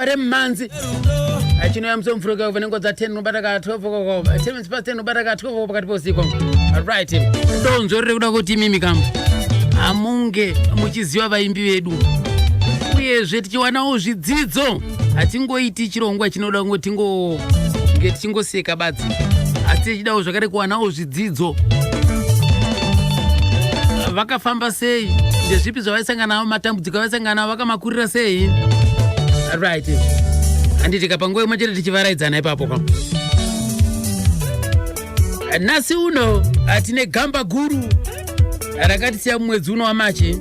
bare manzi achino yamsomfuruka kuvenengo za 10 nobata ka 12 koko 10 minutes past 10 nobata ka 12 pakati posiko. Alright, donzo riri kuda kuti mimi kamba amunge muchiziva vaimbi vedu uyezve tichiwanawo zvidzidzo hatingoiti chirongwa chinoda ngoti tingoseka badzi asi tichidawo zvakare kuwanawo zvidzidzo. Vakafamba sei, ndezvipi zvavaisangana nawo, matambudziko avaisangana nawo vakamakurira sei. Right, handiti kapanguva imwe chete tichivaraidzana ipapo kam. Nhasi uno tine gamba guru rakatisiya mumwedzi uno waMachi.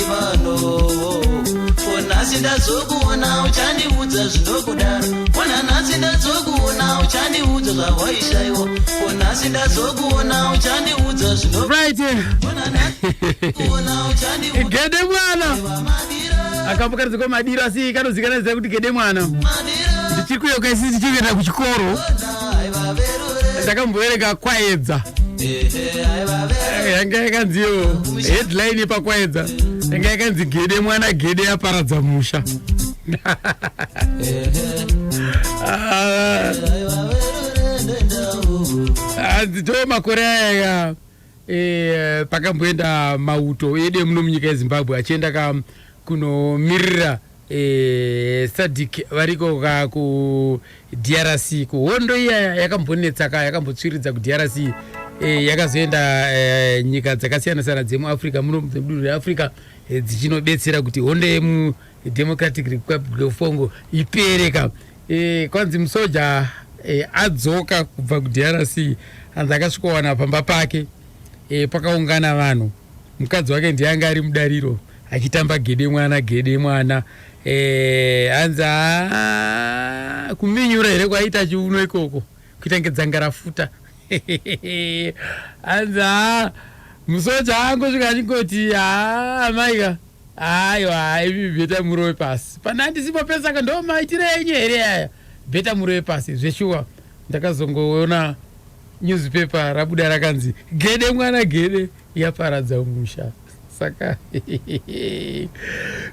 pano Onasi ndazokuona uchandiudza zvinokudaro Onanasi ndazokuona uchandiudza zvawaishaiwa Onasi ndazokuona uchandiudza zvinokudaro Right. Gede mwana akambuka ziko madira si kanozikana zira kuti gede mwana ndichikuyoka isi tichikuenda kuchikoro ndakamboereka kwaedza yanga yakanziyo headline pakwaedza yanga yakanzi gede mwana gede yaparadza musha anditoo makore aya pakamboenda mauto ede muno munyika yeZimbabwe achienda kunomirira Sadik variko ku DRC kuhondo iya yakambonetsaka yakambotsviridza ku DRC yakazoenda nyika dzakasiyana siyana dzemu Africa muno mudunhu reAfrica dzichinodetsera kuti hondo yemu Democratic Republic of Congo ipereka kwanzi musoja adzoka kubva ku DRC anzi akasvikowana pamba pake pakaungana vanhu mukadzi wake ndiye anga ari mudariro achitamba gede mwana anza kuminyura here kwaita chiuno ikoko kuita ngedzanga rafuta anza musoja angosvika achingoti maika aiwa bheta murowe pasi pana handisipo pesaka ndo maitirei here aya bheta murowe pasi zveshuwa ndakazongoona newspaper rabuda rakanzi gede mwana gede yaparadza musha saka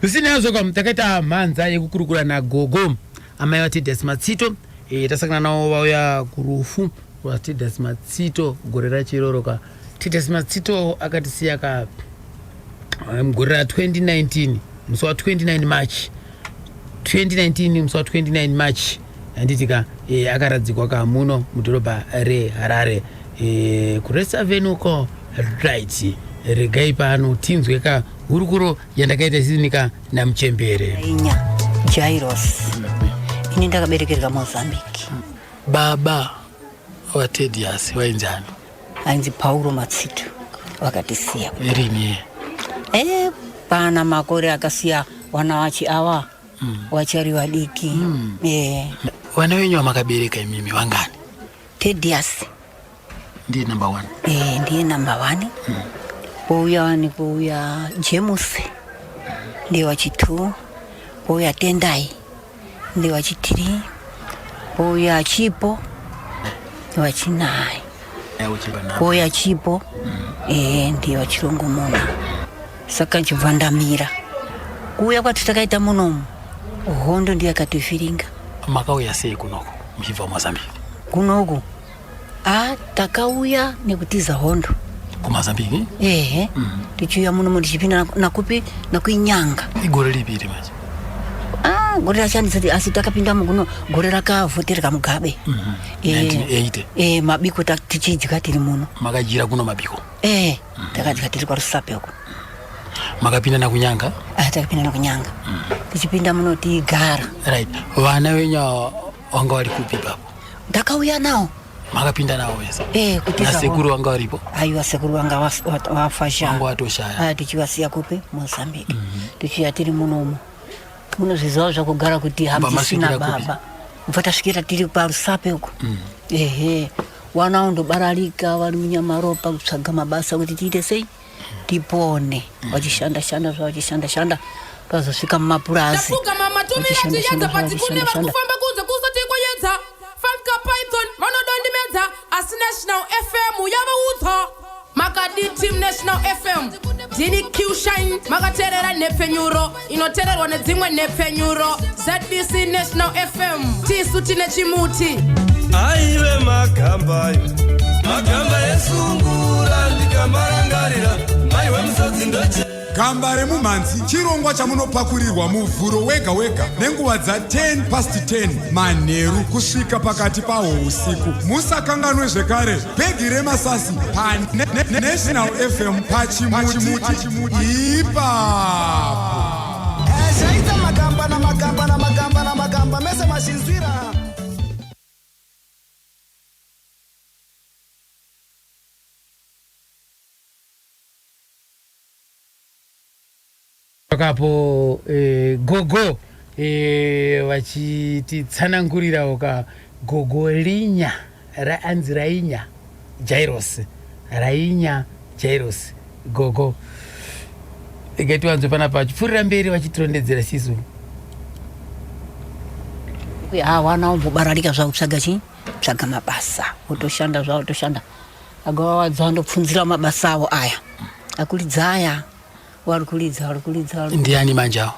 zvisina yazvo takaita mhanza yekukurukura nagogo amai vaTedious Matsito tasangana navo vauya kurufu rwaTedious Matsito gore rachiroroka. Tedious Matsito akatisiya mugore ra2019 musi wa29 March 2019 musi wa29 March handitika akaradzikwa kamuno mudhorobha reHarare kuresa venuko right regai pano tinzwe hurukuro yandakaita isinika namuchembere inya Jairos ini ndakaberekerwa Mozambique. Baba waTedious wainzani ainzi Paulo Matsito wakatisiya rini pana makore akasiya wana wachi awa wachari wadiki wana wenyu wamakabereka imimi wangani? Tedious ndiye number 1 ndiye number 1 pouya James ndiye wachi2 pouya Tendai ndiye wachi3 pouya Chipo ndiye wachi9 pouya Chipo ndiye wachirongomuna saka nchibvandamira kuuya kwati takaita munomu hondo ndiye akatifiringa. Makauya sei kunoko mchibva Mozambique? Kunoku takauya nekutiza hondo kuMozambique tichiuya munomu tichipinda nakupi nakuinyanga. Igore lipi iri macho? Gore rachandisati asi takapinda mukuno gore rakavhotereka Mugabe 1980 mabiko tichidya tiri muno. Makajira kuno mabiko? Takadya tiri kwa Rusape uko. Makapinda nakunyanga? Takapinda nakunyanga. Tichipinda muno tigara. Right. Vana wenya wanga wali kupi papo? Ndakauya nao. Makapinda nao wesa? Kutiza na sekuru wanga walipo? Aiwa sekuru wanga wafasha. Wanga watoshaya? Tichiwasiya kupi Mozambique. Tichiya tiri munomu. Muno zvizawo zvakugara kuti hamtisina baba. Mvatasvikira tiri pa Rusape uko. Wana undobaralika vari munyamaropa kutsvaga mabasa kuti tiite sei tipone. Vachishanda pazosvika mumapurazi. Vachishanda kufamba kunze kusati kuyedza Fanka Python vanodondimedza asi National FM yavaudza makadi Team National FM Dini Q Shine makaterera nepfenyuro inotererwa nedzimwe nepfenyuro ZBC National FM tisu tine chimuti aive magamba esungura ndikamarangarira maiwe musodzi ndoche gamba remumhanzi chirongwa chamunopakurirwa muvhuro wega wega nenguva dza10:10 manheru kusvika pakati pausiku. Musakanganwe zvekare bhegi remasasi paNational FM pachimuti ipapo. zvaita magamba mese mazhinzwira. Pakapo gogo vachititsanangurira uka gogo linya anzi rainya Jairos gogo ikati wanzo panapa vachipfuurira mberi vachitirondedzera sisu wana umbobaralika zvavo tsvaga mabasa utoshanda zvavo utoshanda agawa wadzandopfunzira mabasa avo aya akulidza aya warikulidza ndiani manjao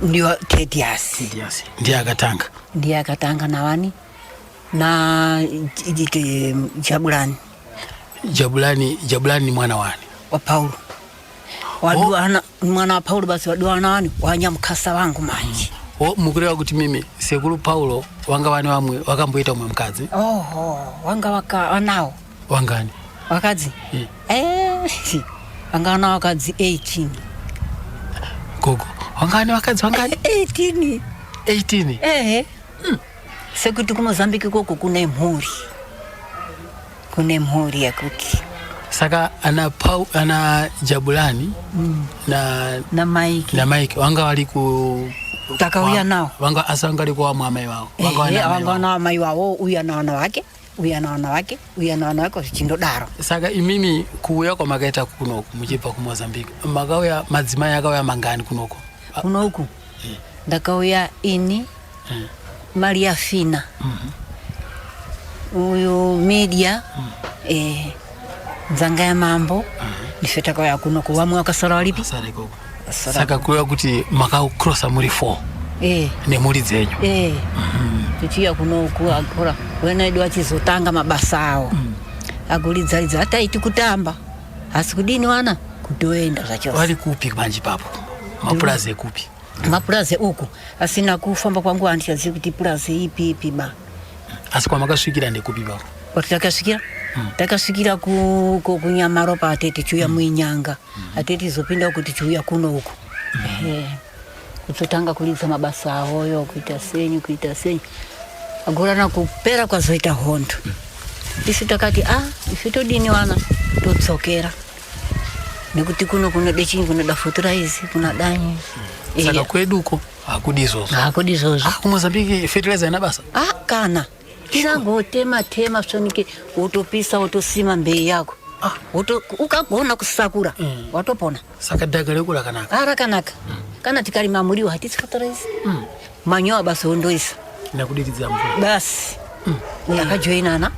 ndiyo Tedias ndiye akatanga navani na Jabulani ni mwana wani wa Paulo waduana mwana wa Paulo basi waduana wani wanyamkasa wangu manje mukurewa kuti mimi sekulu Paulo wanga wani wamwe wakamboita umwe mukadzi wanga wanao wangani wakadzi wanga wanao wakadzi 18 gogo wangani wakadzi wangani 18 sekuti kuMozambique koko kune mhuri yakuti saka ana Jabulani na Mike wanga wali ku takauya nao wanga asanga liko wa mwamai wao wanga na mai wao uya na wana wake chindo daro saka imimi kuuya kwa makaita kunoku muchipa ku Mozambique makauya madzimai akauya mangani kunoku ndakauya ini Maria Fina uyu media nzanga ya mambo nifeta kwa ya kuno kuwamwe wakasara walipi saka kuwa kuti makau crossa muri 4 ne muri dzenyu tichia kuno kuwa akora wena edu achizotanga mabasa awo akulidza hata iti kutamba asikudini wana kutoenda zvacho wali kupi manje papo mapulaze kupi mapulaze uku asina kufamba kwangu andichazi kuti pulaze ipi ba asikwa makasvikira ndekupi papo takasvikira kunyamaro pa atete chuya muinyanga atete zopinda kuti chuya kuno uku kutotanga kulidza mabasa awoyo kuita senyu agora na kupera kwazoita hondo isi takati ife todini wana totsokera nekuti kuno dechinyi kunoda fertilizer kuna danyi saka kweduko hakudizozo ku Mozambique fertilizer ina basa kana tinangotema sonike utopisa utosima mbei yako ukagona kusakura watopona saka dagale kula kanaka kana tikalima muriwo hatisi fertilizer manyowa basi ondoisa nakudiriza mvula basi akajoinana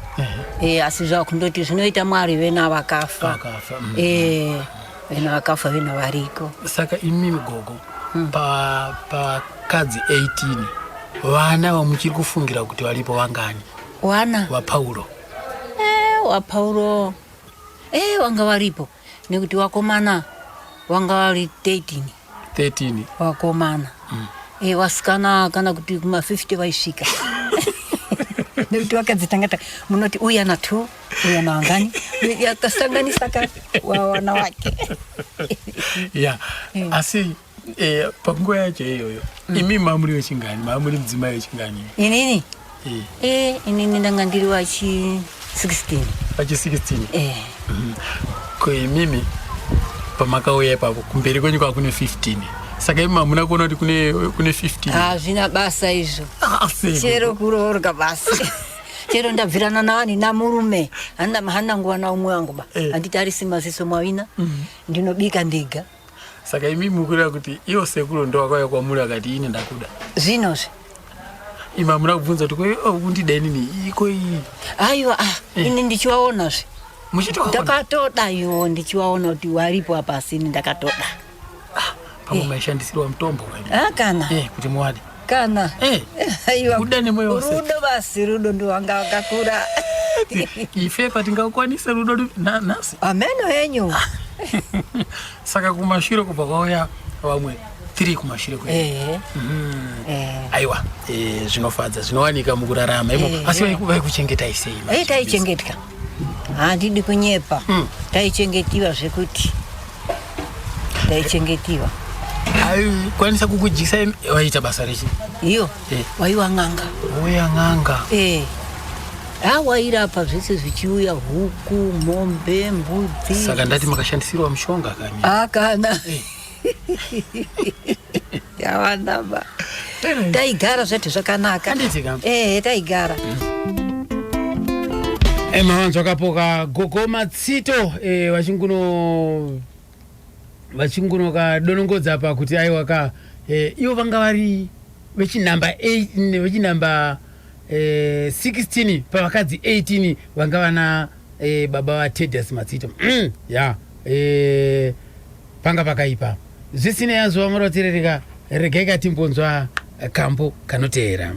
asizva kundoti zvinoita mwari vena vakafa vena vakafa vena variko saka imimi gogo pa kadzi 18 vana vamuchiri kufungira kuti walipo wangani wana wa Paulo wanga waripo nekuti wakomana wanga wari 13 wakomana wasikana kana kuti kuma 50 vaisvika nekuti wakadzitangata munoti uya na 2 uya na wangani yakasanganisa wana wake asi panguva yacho iyoyo imi mamuri wechingani mamuri mudzimai wechingani inini inini ndanga ndiri wachi 16 koimimi pamakauya ipapo kumberi kwenyu kwakune 15 saka imi mamuna kuona kuti kune 15 zvina basa izvo chero kuroorwa basi chero ndabvirana nani namurume hana nguva naumwe wangu ba handiti ari simaziso mwavina ndinobika ndega saka imi mukurira kuti iwo sekuru ndo wakauya kwamuri akati ine ndakuda zvinozve ima muna kubvunza kuti undida inini iko iyi aiwa ini ndichivaonazve ndakatoda iwo ndichivaona kuti waripo apa asini ndakatoda pamwe maishandisirwa mutombo kana kuti muwadi kana aiwa kuda nemoyo wose rudo basi rudo ndo wanga wakakura ife patingakwanisa rudo nasi ameno henyu saka kumashiro kubva kwauya vamwe 3 kumashiro kwedu aiwa zvinofadza zvinowanika mukurarama imo asi vaikuchengetai sei taichengetka handidi kunyepa taichengetiwa zvekuti taichengetiwa aikwanisa kukudyisa waita basa rechi iyo waiwa ng'anga uya ng'anga wairapa zvese zvichiuya huku mombe mbudzi saka ndati makashandisirwa mushonga kani kana yawanaba taigara zvetu zvakanaka Handiti kama. taigara mawanzo akapoka gogo matsito vachinguno kadonongodza pa kuti aiwa ka ivo vanga vari vechinamba 8 vechinamba 16 pavakadzi 18 vanga vana baba vaTedious Matsito ya panga pakaipa zvisine yazuva murotirereka regai katimbonzwa kambo kanoteera.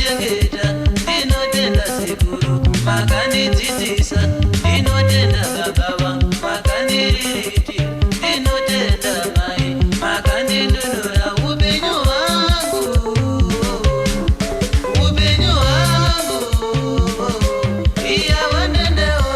makandichengeta ndinotenda sekuru makandidzidzisa ndinotenda baba vangu makandiririti ndinotenda mai makandidonora upenyu hwangu iya wanendewo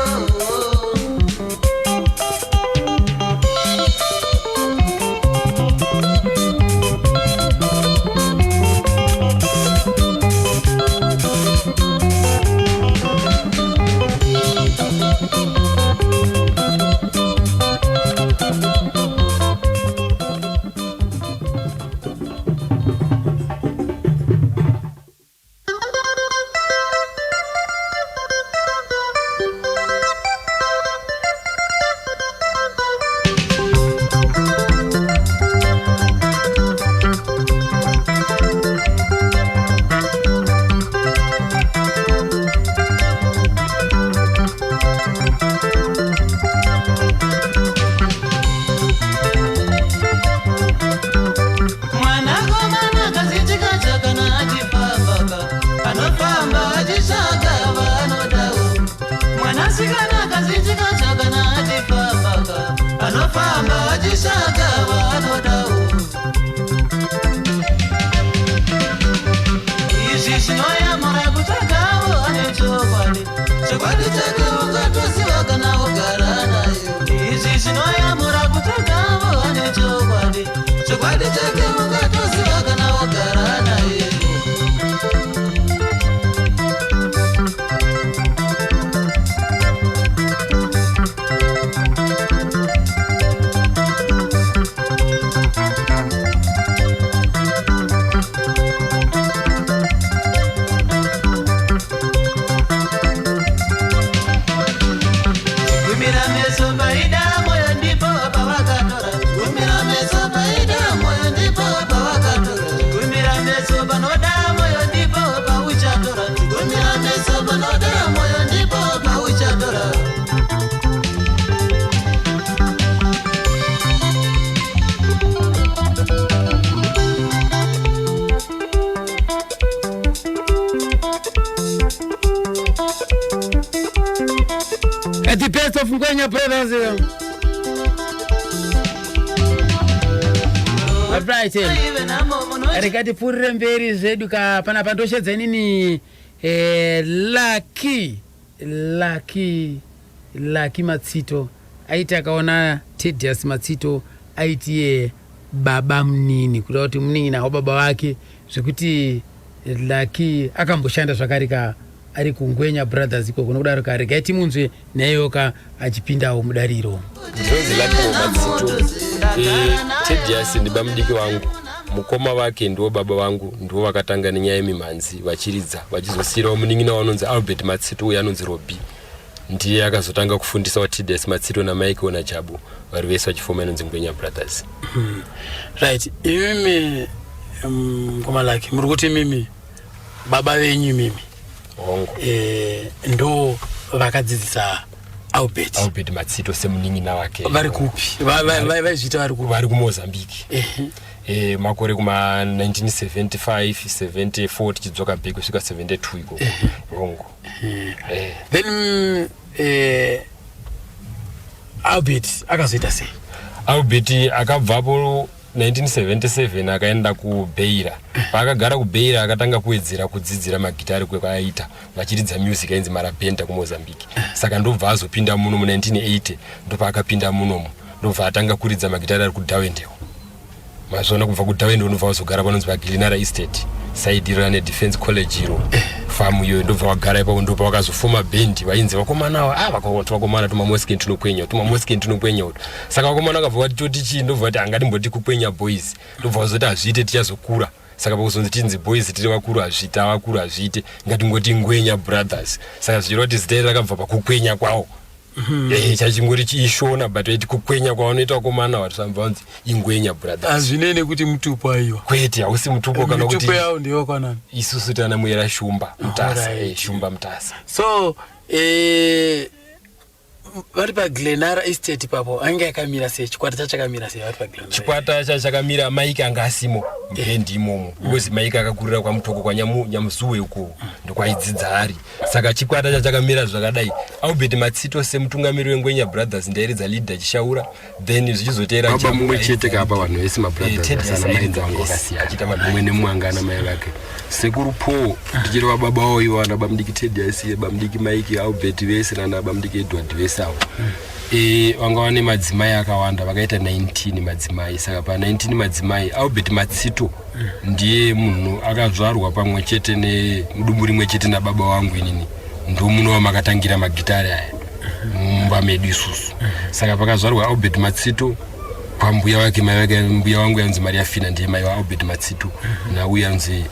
At the best of Ngwenya Brothers. Alright. Arikati purire mberi zedu ka pana pandoshedza nini Lucky Matsito aiti akaona Tedious Matsito aiti baba mnini kuda kuti mnini na baba wake zvekuti Lucky akamboshanda zvakarika ari kuNgwenya Brothers iko kunodaro karika iti munzwe nayoka achipindawo mudariro Ndonzi Lucky Matsito Tedious ndibamudiki wangu mukoma wake ndiwo baba wangu ndiwo vakatanga nenyaya yemimanzi vachiridza vachizosirawo muningina wanonzi Albert Matsito uye anonzi Robbie ndiye akazotanga kufundisa wa Tedious Matsito na Michael na Jabu vari vese vachifoma inonzi Ngwenya Brothers. Right, imimi ngoma Lucky muri kuti mimi baba venyu mimi hongo ndo vakadzidzisa Albert Matsito semuningina wake vari kupi vaizvita vari kupi vari kuMozambique makore kuma 1975 74 tichidzoka back kusvika 72 iko hongo then Albert akazoita sei Albert akabvapo 1977 akaenda kuBeira paakagara kuBeira akatanga kuwedzera kudzidzira magitari kwekaaita vachiridza music ainzi marapenta kuMozambique saka ndobva azopinda muno mu1980 ndopa akapinda munomo ndobva atanga kuridza magitari ari kuDawendewo mazvona kubva kuDawendewo ndobva azogara panonzi paGilinara Estate side rane Defense College iro famu iyo ndobva wagara ipapo ndopa wakazofoma band vainzi vakomanawo vakawoti vakomana tumamoske ndinokwenya saka vakomana vakabva vati toti chii ndobva vati angatimboti kukwenya boys ndobva vazoti hazviite tichazokura saka pakuzonzi tinzi boys tiri vakuru hazviite ngatingoti Ngwenya Brothers saka zvichireva kuti zita rakabva pakukwenya kwawo chachingori chiishona but eti kukwenya kwaanoita vakomana vatisamba vanzi Ngwenya Brothers azvinene kuti mutupo aiwa kwete hausi mutupo kana kuti mutupo yao ndiyo kwanani isusu tana muyera Shumba Mutasa Shumba Mutasa so vari paGlenara Estate papo anga yakamira sei chikwata chachakamira sei vari paGlenara chikwata chachakamira maiki anga asimo mbendi imomo because maiki akakurira kwa mutoko kwa nyamusuwe uko ndokwaidzidza ari saka chikwata chachakamira zvakadai Albert Matsito semutungamiri wengwenya brothers ndairidza leader chishaura then zvichizotera baba mumwe chete kapa vanhu vese mabrothers asana maenza vangu vakasiya achita mumwe nemwangana mai vake sekuru po ndichireva baba wao iwana bamudiki Ted asiye bamudiki Mike Albert vese nana bamudiki Edward vese avo vanga vane madzimai akawanda vakaita 19 madzimai saka pa 19 madzimai Albert Matsito ndiye munhu akazvarwa pamwe chete nemudumbu rimwe chete nababa wangu inini ndo munova makatangira magitari aya mumba medu isusu saka pakazvarwa Albert Matsito pambuya wake mai vake mbuya wangu yanzi Maria Fina ndiye mai wa Albert Matsito nauye yanzi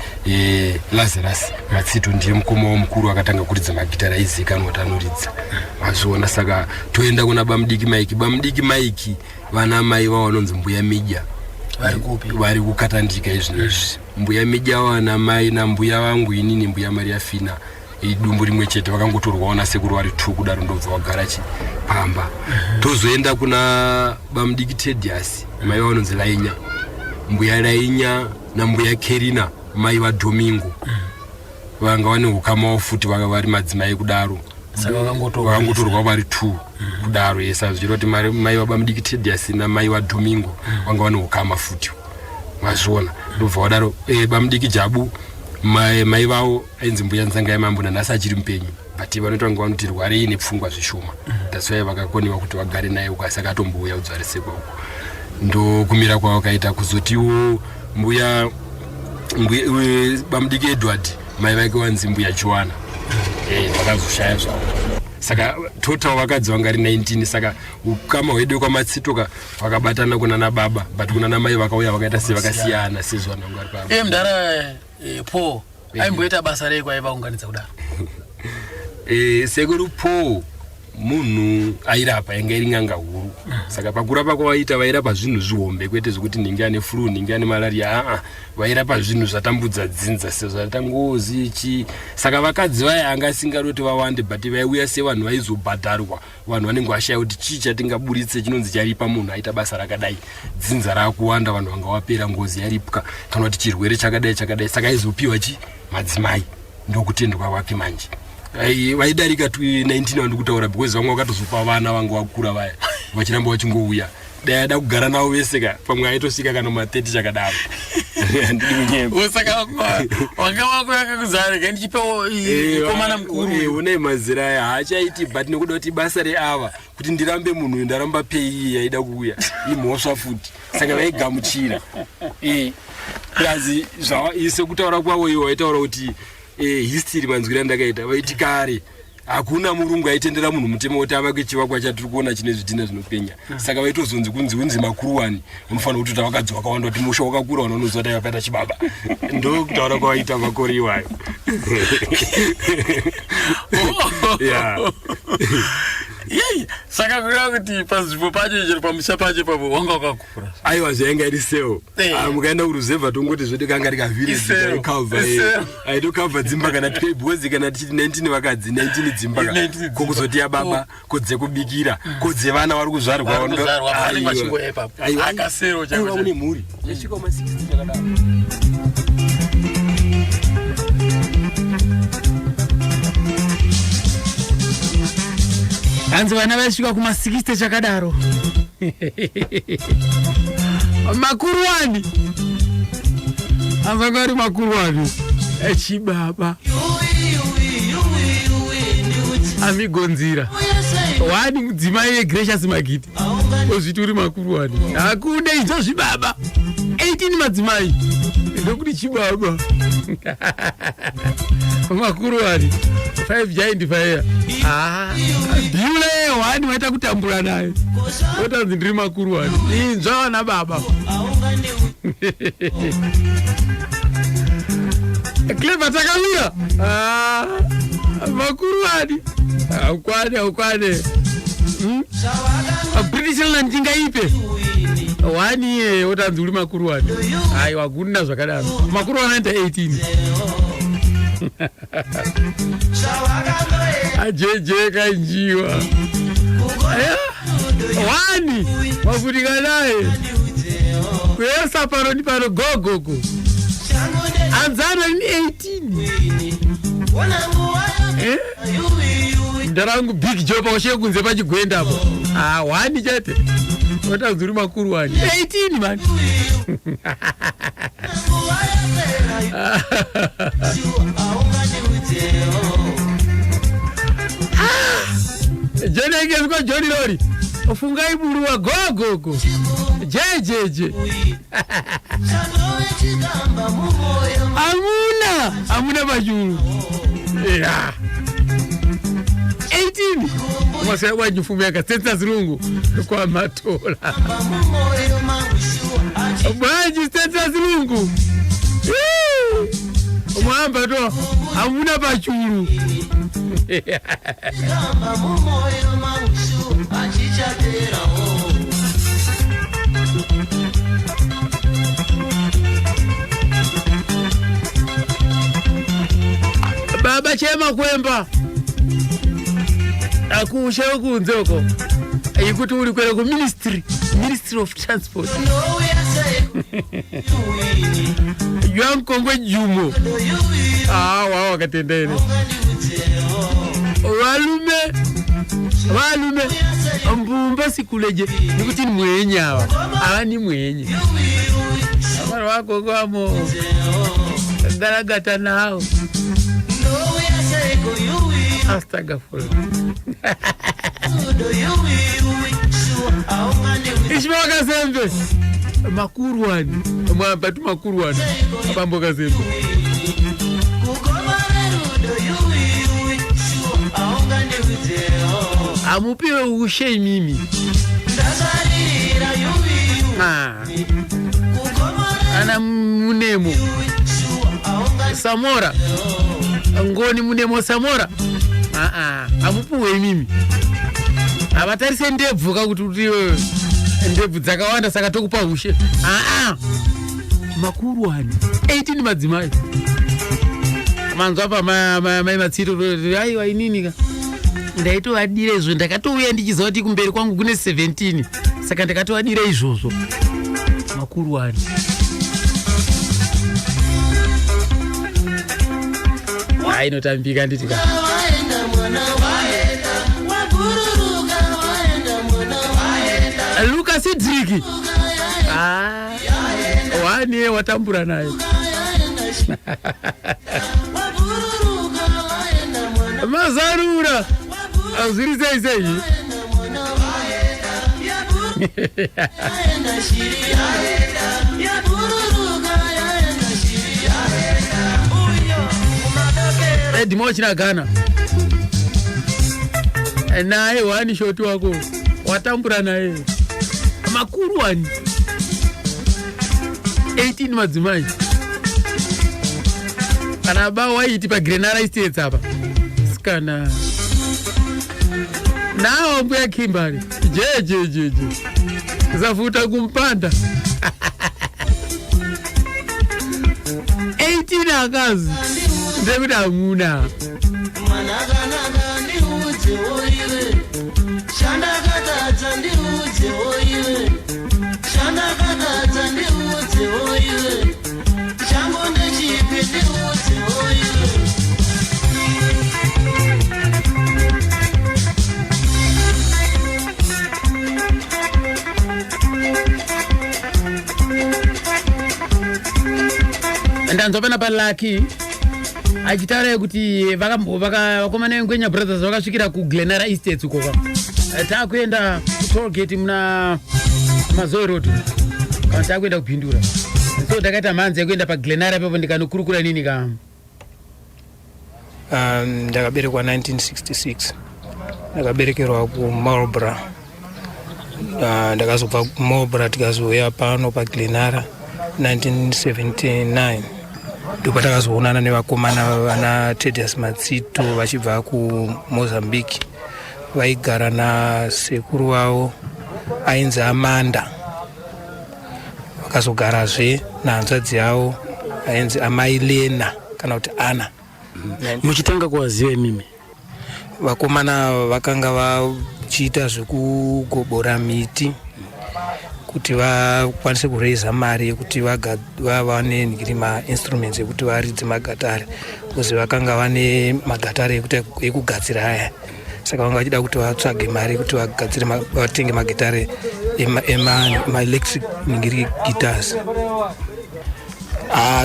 Lazarus Matsito ndiye mukoma mukuru akatanga kuridza magitari aizikanwa tanoridza mazviona saka toenda kuna bamudiki Mike vana mai vavo vanonzi mbuya Midya vari kukatandika izvinezvi mbuya Midya vana mai nambuya wangu inini mbuya Maria Fina idumbu rimwe chete vakangotorwawo nasekuru vari 2 kudaro ndobva vagara chipamba tozoenda kuna bamudiki Tedias mai vanonzi Lainya mbuya Lainya nambuya Kerina mai vaDomingo vanga vane ukamawo futi vanga vari madzimai kudaro saka vakangotorwa vari 2 kudaro yesa zvichiro kuti mai vabamudiki Tedias namai vaDomingo vanga vane ukama futi mazviona ndobva vadaro bamudiki Jabu mai vavo ainzi mbuya Nzanga yamambo nanhasi achiri mupenyu but vanotanga vanoti rwari nepfungwa zvishoma that's why vakakoniwa kuti vagare naye uko asi akatombouya udzariseko uko ndokumira kwavo kaita kuzotiwo mbuya bamudiki Edward mai vake wanzi mbuya Joana vakazoshaya zvavo saka total vakadzi vanga ri 19 saka ukama hwedu kwamatsitoka vakabatana kuna nababa but kuna namai vakauya vakaita sevakasiyana sezvananga vari pamba mudhara po aimboita basa rei kwaivaunganidza kudaro sekuru po munhu airapa yanga iri n'anga huru saka pakurapa kwavaita vairapa zvinhu zvihombe kwete zvokuti ninge ane flu ninge ane malaria vairapa zvinhu zvatambudza dzinza sezvaita ngozi chi saka vakadzi vaya anga asingaroti vawande but vaiuya sevanhu vaizobhadharwa vanhu vanenge vashaya kuti chii chatingaburitse chinonzi charipa munhu aita basa rakadai dzinza rakuwanda vanhu vanga vapera ngozi yaripwa kana kuti chirwere chakadai saka aizopiwa madzimai ndokutendwa kwake manje vaidarika 19 vandi kutaura because vamwe vakatozopa vana vanga vakura vaya vachiramba vachingouya dai ada kugara navo veseka pamwe aitosvika kana ma30 chakadaro handidi kunyemba saka wanga wako yakakuzarika ndichipewo komana mukuru une mazira aya haachaiti but nekuda kuti basa reava kuti ndirambe munhu ndaramba pei yaida kuuya imhosva futi saka vaigamuchira plazi ise kutaura kwavo iwo vaitaura kuti history manzwira ndakaita vaiti kare hakuna murungu aitendera munhu mutemo kuti avake chivakwa chatiri kuona chine zvidhina zvinopenya saka vaitozonzi kunzi makuruwani unofanira kuti vakadzi vakawanda kuti musha wakakura unonoziva kuti vakaita chibaba ndo kutaura kwavaita makore iwayo yei saka kuva kuti panzvimbo pacho chero pamusha pacho papo wanga wakakura aiwa zvainga iri sewo mukaenda kuruzevha tongoti zvoti kanga rikavhiri aitokavha dzimba kana twebhozi kana tichiti 19 vakadzi 19 dzimba kokuzoti yababa kodze kubikira kodze vana vari kuzvarwa aiwa une mhuri yasvika ma60 chakadaro hanzi vana vaisvika kuma60 chakadaro makuruwani hanzi vari makuruwani echibaba amigonzira wani mudzimai weGracious Magidi ozviti uri makuruwani hakude izvo zvibaba 18 madzimai ndokuti chibaba makuruwani 5 giant fire biule wani waita kutambura naye otanzi ndiri makuruwani inzva vana baba Clever takamira makuruwani aukwane British Land ingaipe wani ye otanzi uri makuruwani aiwa gunda zvakadaro makuruwani aita 18 ajeje kanjiwa Wani wavutika naye kuyesa pano ndi pano gogogo anzana ni 18 ndarangu big job washe kunze pachigwenda apo wani chete watazuri makuru wani 18 man jene ingeziko Johnny Lori ufungai buruwa gogogo jejeje amuna bajuru 18 mwase wajifumia kaseta zirungu kwa matola baji seta zirungu mwamba to amuna bajuru baba chema kwemba akusha kunze uko ayikuti uri kwera ku ministry of transport yankongwe jumo wao wakatendene walume mbumba sikuleje nikuti ni mwenye awa ni mwenye amara wako kwamo garagata nao astagfirullah ishima kazembe makurwani mwamba tu makurwani pambo kazembe amupiwe ushei mimi ana munemo Samora ngoni munemo Samora amupuwe mimi abatarise ndebvu kakuti utiwe ndebvu dzakawanda saka tokupa ushe makuru ani 18 madzimai manzwa apa mai matsito aiwa inini ka ndaitowadira izvo ndakatouya ndichiziva kuti kumberi kwangu kune 17 saka ndakatowadira izvozvo makuru ani inotambika nditika Lucas Cedric wani watambura naye mazarura azuri sei Edimochi na Ghana naye wani shoti wako watambura naye makuru wani 18 madzimai kana ba waiti pa Grenara Estates hapa skana nao mbuya Kimbali jeje zafuta kumpanda 18 akazi ndekuti amuna ndanzopena palaki achitare kuti vakomana ngwenya brothers vakasvikira ku Glenara Estates uko takuenda ku toll gate muna Mazoe Road kana takuenda kupindura so ndakaita manzi yekuenda pa Glenara pepo ndikanokurukura nini ka ndakaberekwa 1966 ndakaberekerwa ku Marlborough ndakazobva ku Marlborough tikazoya pano pa Glenara 1979 ndipo takazoonana nevakomana vana Thaddeus Matsito vachibva ku Mozambique vaigara na sekuru wavo ainzi Amanda vakazogarazve nahanzvadzi yavo ainzi Amai Lena kana kuti Ana. Muchitanga kuwaziva mimi vakomana vakanga vachiita zvekugobora miti kuti vakwanise kureza mari yekuti vawane ma-instruments ekuti varidze magatare kuzi vakanga vane magatare ekugadzira haya saka vanga vachida kuti vatsvage mari yekuti vatenge magitare ema-electric ningiri guitars.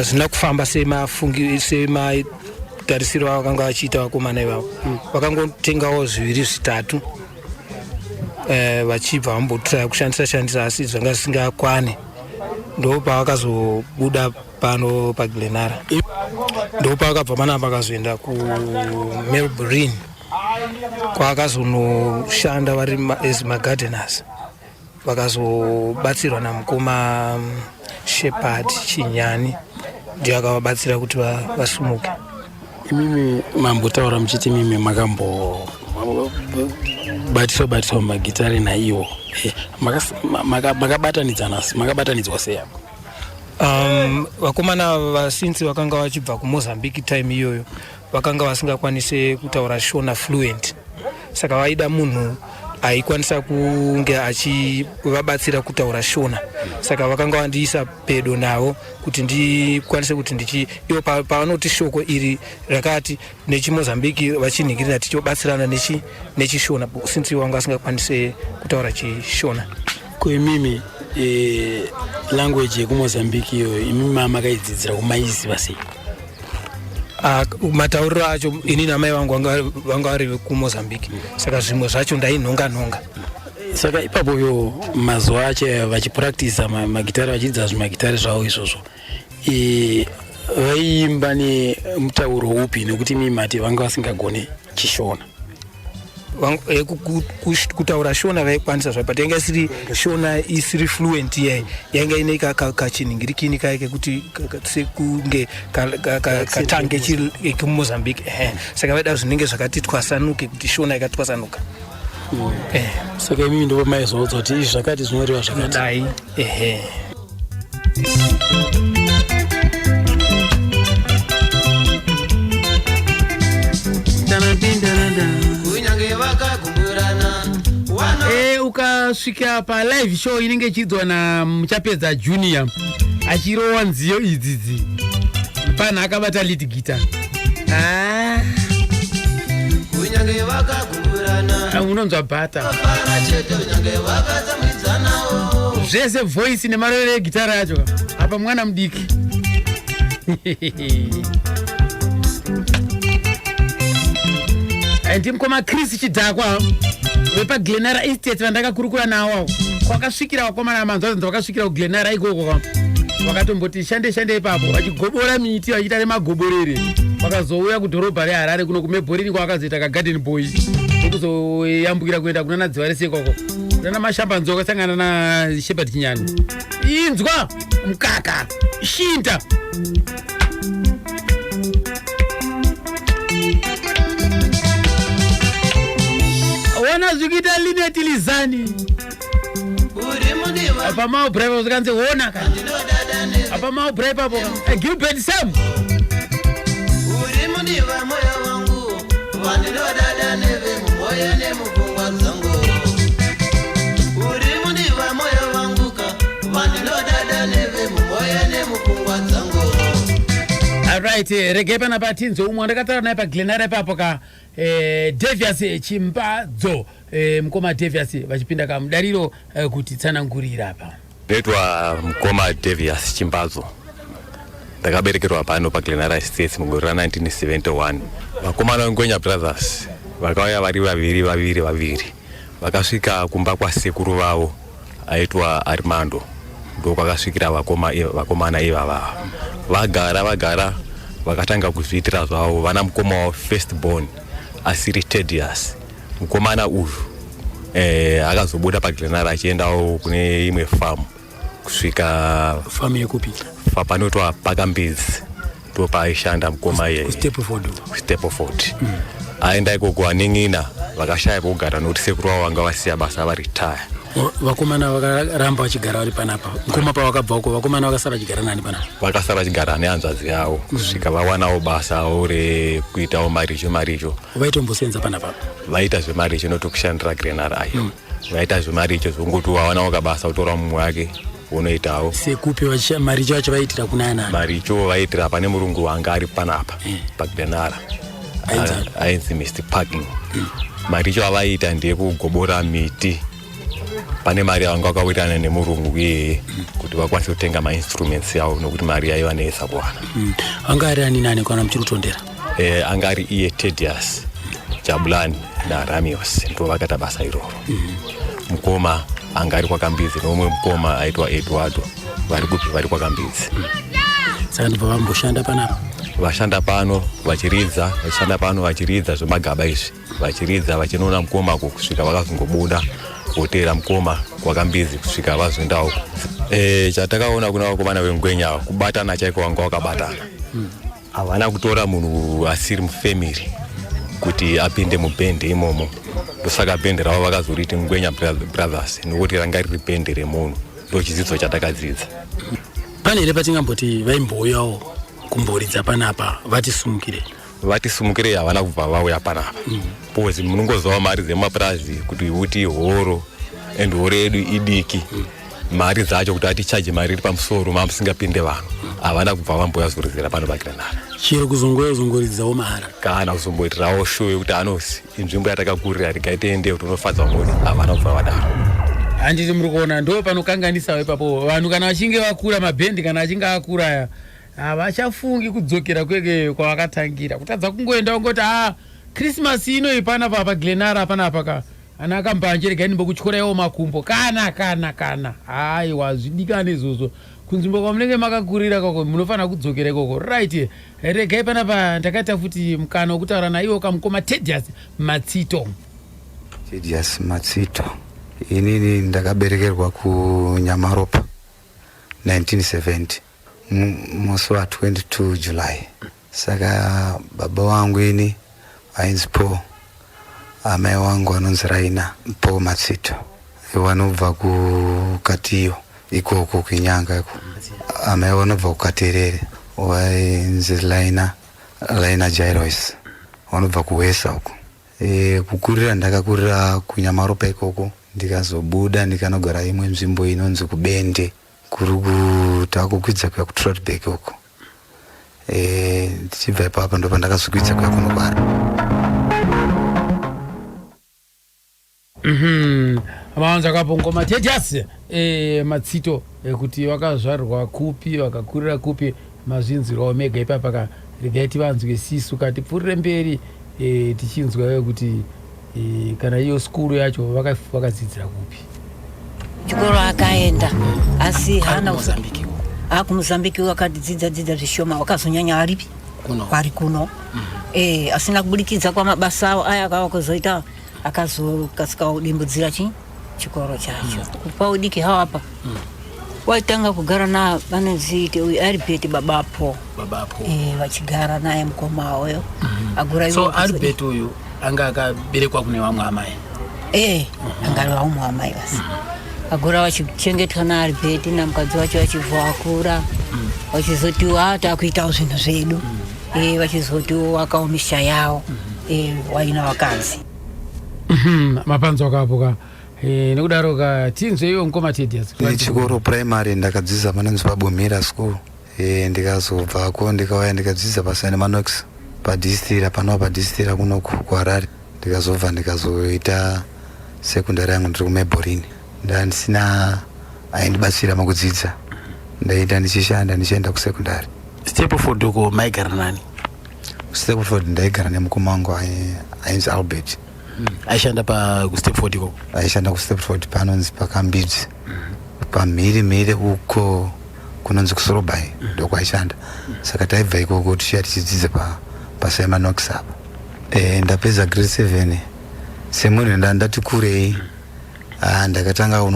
Zvina kufamba sematarisiro vakanga vachiita vakomana ivavo. Vakangotengawo 2-3 vachibva vambotra kushandisa asi zvanga zvisingakwane. Ndo pavakazobuda pano paGlenara. Ndo pavakabva panapa vakazoenda kuMelbourne kwavakazonoshanda vari as magardeners. Vakazobatsirwa namukoma Shepherd Chinyani ndiye akavabatsira kuti vasumuke. Imimi mambotaura muchiti mimi makambobatiswa magitari naiwo makabatanidzwa sei apo? Vakomana vasinzi vakanga vachibva kuMozambique time iyoyo vakanga vasingakwanise kutaura Shona fluent, saka vaida munhu aikwanisa kunge achivabatsira kutaura Shona, saka vakanga vandiisa pedo navo kuti ndikwanise kuti ivo pavanoti shoko iri rakati nechiMozambique vachinhingirira tichibatsirana nechishona since vanga vasingakwanise kutaura chiShona. Kuimimi language yekuMozambique iyoyo imimi makaidzidzira kumaiziva sei? Matauriro acho ini namai vangu vanga vari kuMozambique, saka zvimwe zvacho ndainhonga. Saka ipapo mazuva acho vachipractice magitari vachidza zvimagitari zvavo izvozvo vaiimba nemutauro upi nekuti mimati vanga vasingagone chiShona? Kutaura Shona vaikwanisa zvapati yanga isiri Shona isiri fluent yanga ine kachinhingirikini kake kuti sekunge katange kuMozambique saka vaida zvinenge zvakati twasanuke kuti Shona ikatwasanuka. Saka imimi ndipo maizoudza kuti izvi zvakati zvinoreva zvakadai. Ukasvika palive show inenge ichidzwa naMuchapedza Junior achirowa nziyo idzidzi panha akabata lead guitar. Unonzwa bhata zvese voice nemarore egitara yacho apa mwana mudiki. Ndimukoma Chris Chidhakwa wepaGlenara Estate vandakakurukura nawo kwakasvikira vakomana manzvanzi vakasvikira kuGlenara ikoko vakatomboti shande ipapo vachigobora miti vachiita nemagoborere vakazouya kudhorobha reHarare kuno kuMelbourne kwavakazoita kagarden boy ndokuzoyambukira kuenda kunana dziva rese ikoko kunana Mashambanzo akasangana naShepherd Chinyani. Inzwa mukaka shinda wana zvikita Linet Lizani apa maubhrai uzikanzi hona kana apa maubhrai papo Gilbert Sam uri mudiva moyo wangu vandinodada neve mumoyo nemupfungwa dzangu uri mudiva moyo wangu ka vandinodada neve mumoyo nemupfungwa dzangu. Alright, rege pana patinzo umwe ndakataura naye paGlenara ipapo ka Devious Chimbadzo mukoma Devious vachipinda kamudariro kuti tsanangurira apa. Ndetwa mukoma Devious Chimbadzo. Ndakaberekerwa pano paGlenara Estate mugore ra 1971. Vakomana veNgonya Brothers vakauya vari vaviri vakasvika kumba kwasekuru vavo aitwa Armando. Ndo kwakasvikira vakomana ivava vagara vakatanga kuzviitira zvavo. Vana mukoma wavo first born asiri Thaddeus. Mukomana uyu akazobuda paGlenara achiendawo kune imwe farm kusvika farm yekupi panotwa Pakambidzi ndo paaishanda mukoma iye Stepford. Aenda ikoko aneng'ina vakashaya pokugara nokuti sekuru vavo vanga vasiya basa varitaya. vakomana vakaramba vachigara vari panapa mukoma pavakabva uko vakomana vakasara vachigara nani panapa vakasara vachigara nehanzvadzi yavo kusvika vawanawo basawo rekuitawo maricho vaitombosenza panapa vaita zvemaricho notokushandira grenari vaita zvemaricho zvongoti wawanawo kabasa kutora mumwe wake unoitawo sekupi maricho vacho vaitira kunana maricho vaitira pane murungu wanga ari panapa pagrenara ainzi Mr. Parking maricho avaita ndeyekugobora miti pane mari yavanga vakawirana nemurungu iyeye kuti vakwanise kutenga mainstruments yavo nokuti mari yaiva neisa kuwana anga ari ani nani kana muchiri kutondera anga ari iye Thaddeus Jabulani naRamios ndo vakaita basa iroro mukoma anga ari kwaKambidzi nomwe mukoma aitwa Eduardo vari kupi vari kwaKambidzi saka ndibva vamboshanda panapa vashanda pano vachiridza zvemagaba izvi vachiridza vachinoona mukoma kusvika vakazongobuda hotera mukoma kwaKambidzi kusvika vazoenda uko chatakaona kuna vakomana vengwenya kubatana chaiko vanga vakabatana havana kutora munhu asiri mufamily kuti apinde mubhendi imomo ndosaka bhendi ravo vakazoriti Ngwenya Brothers nokuti ranga riri bhendi remunhu ndochidzidzo chatakadzidza pane here patingamboti vaimbouyawo kumboridza panapa vatisumukire havana kubva vauya panapa pozi munongozivawo mari dzemapurazi kuti uti horo and horo yedu idiki mari dzacho kuti atichaje mari iri pamusoro mamusingapinde vanhu havana kubva vamboya zoridzira pano pagrenara chiro kuzongoridzawo mahara kana kuzomboitirawo show yekuti anosi inzvimbo yatakakurira rigaiteendeyo kuti unofadza moni havana kubva vadaro handiti muri kuona ndo panokanganisawo ipapo vanhu kana vachinge vakura mabhendi kana achinge akura aya havachafungi kudzokera kwege kwavakatangira kutadza kungoenda ungoti krismasi ino panapa pagrenara panapa ana akambanje regai ndimbo kutyora iwo makumbo kana aiwa zvidikane izvozvo kunzvimbo kwamunenge makakurira kwako munofanira kudzokera ikoko right regai panapa ndakaita futi mukana wokutaura naiwo kamukoma Thaddeus Matsito inini ndakaberekerwa kuNyamaropa 1970 musi wa 22 July saka baba wangu ini ainzi Paul amai wangu anonzi Raina Paul Matsito vanobva kukatiyo ikoko kunyanga iko amai vanobva kukaterere wainzi Laina Jairos vanobva kuwesa uko kukurira ndakakurira kuNyamaropa ikoko ndikazobuda ndikanogara imwe nzvimbo inonzi kubende kuri kutakukwidza kuya kuTrotberg uko ndichibva ipapo ndo pandakazokwidza kuya kunobara vanza kapongoma Thaddeus Matsito kuti vakazvarwa kupi vakakurira kupi mazvinzirwawo mega ipapa regai tivanzwe sisu katipfuurire mberi tichinzwawo kuti kana iyo skuru yacho vakadzidzira kupi chikoro akaenda asi hana kumuzambiki wakadzidza zvishoma wakazonyanya aripi vari kuno asina kubudikidza kwamabasa avo aya akava kuzoita akazokasika kudimbudzira chikoro chacho kupa udiki hawo apa waitanga kugara na vanonziti uyu Albert babapo vachigara naye mukoma wawoyo agura so Albert uyu anga akaberekwa kune vamwe amai anga ari vamwe amai basi agora vachichengetwa naAlbert namukadzi wacho vachibva vakura vachizotiwo takuitawo zvinhu zvedu vachizotiwo wakawo misha yawo waina vakadzi mapanzo akapoka nekudaroka tinzwe iwo mukoma Thaddeus chikoro primary ndakadzidza panonzi paBomera school ndikazobvako ndikauya ndikadzidza paSaint Manox padhistira panova padhistira kuno kuHarare ndikazobva ndikazoita sekondari yangu ndiri kuMabolini ndandisina aindibatsira mukudzidza ndaita ndichishanda ndichienda kusekondari Staplefoord uko maigara nani Staplefoord ndaigara nemukoma wangu ainzi Albert aishanda kuStaplefoord iko aishanda kuStaplefoord panonzi paKambidzi pamhiri uko kunonzi kuSorobai ndoko aishanda saka taibva ikoko tichiya tichidzidza paSaint Manox apa ndapedza grade 7 semunhu ndati kurei ndakatanga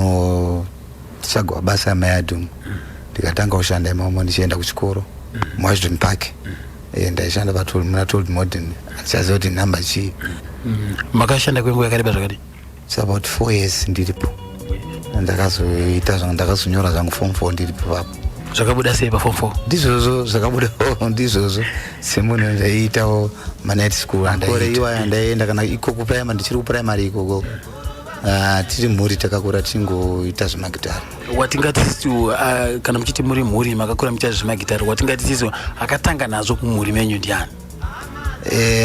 tichagwa basa yamayadhum ndikatanga kushanda imomo ndichienda kuchikoro muWashington Park ndaishanda muna Told Modern achaziva kuti nhamba chii makashanda kwenguva yakareba zvakati it's about 4 years ndiripo ndakazoita ndakazonyora zvangu form 4 ndiri papo. Zvakabuda sei pa form 4? Ndizvozvo zvakabuda ndizvozvo semunhu ndaiitawo manight school andaiwa ndaenda kana ikoko primary ndichiri kuprimary ikoko. Tiri mhuri takakura tingoita zvemagitari. Watingatisu kana muchiti muri mhuri makakura muchita zvemagitari, watingatisu akatanga nazvo kumhuri menyu ndiani?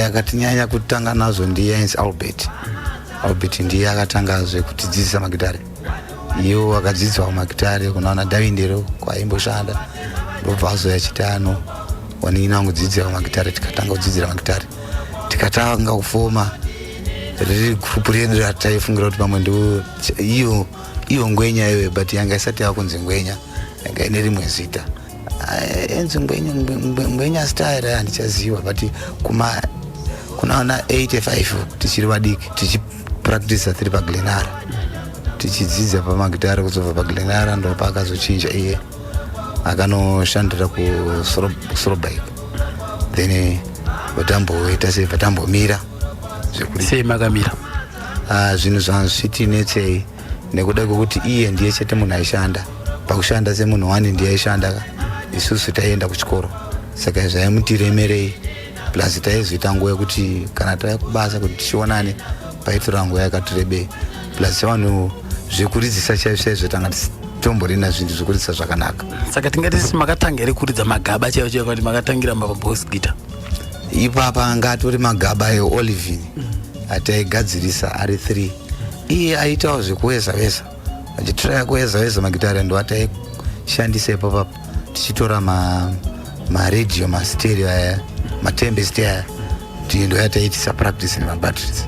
Akatinyanya kutanga nazvo ndiye Albert. Albert ndiye akatanga zvekutidzidzisa magitari. Iyo akadzidziswa magitari kunaona Davindero kwaimboshanda. Ndobva azoya chitano wanina kudzidzira magitari, tikatanga kudzidzira magitari. Tikatanga kufoma riri group redu rataifungira kuti pamwe ndo iyo ngwenya iwe, but yanga isati yakunzi ngwenya, yanga ine rimwe zita. Enzi ngwenya style handichaziva, but kunaona 85 tichiri vadiki tichipractice tiri paGlenara, tichidzidza pamagitari. Kuzobva paGlenara ndo paakazochinja iye akanoshandira kuSorobike, then vatamboita sei vatambomira sei makamira. Zvinhu zvangu zvitinetsei nekuda kwekuti iye ndiye chete munhu aishanda. Pakushanda semunhu wani ndiye aishanda, isusu taienda kuchikoro, saka zvaimutiremerei. Plus taizoita nguva yekuti kana taikubasa kuti tichionane paitora nguva yakatirebei. Plus vanhu zvekuridzisa chaizvo tanga tomborina zvinhu zvekuridzisa zvakanaka. Saka tingatisi makatanga ere kuridza magaba chaivo kuti makatangira maboss guitar? Ipapa ngatori magaba eOlivin ataigadzirisa ari 3. Iye aitawo zvekuweza-weza, achitraya kuweza-weza magitari, ndo ataishandisa ipapo tichitora maradio mastereo aya matembesti aya ndo yataiitisa practice nemabatteries.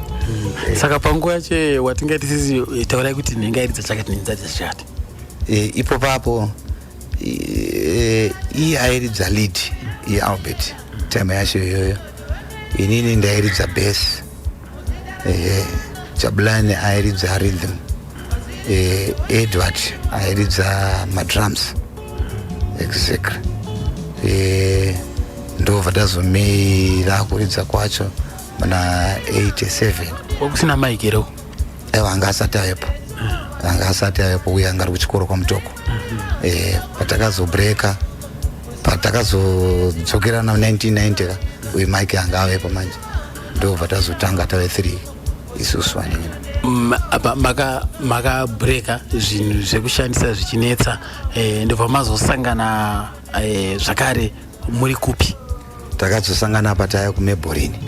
Saka panguva yacho watingatisisi taurai kuti ndingairidza chakati ndinzadza chakati. Ipopapo iye airidza lead yeAlbert time yacho iyoyo, inini ndairidza bass, Jabulani airidza rhythm, Edward airidza madrums. Exactly. Ndobva tazomira kuridza kwacho mana 87. Wakusina mic ero? Anga asati avepo, uye anga ari kuchikoro kwaMutoko. Patakazobreka, patakazodzokerana 1990 uye mic anga avepo manje. Ndobva tazotanga tave 3 isusu vanini. Makabreka zvinhu zvekushandisa zvichinetsa, ndobva mazosangana zvakare muri kupi? Takazosangana pataya kuMebhorini.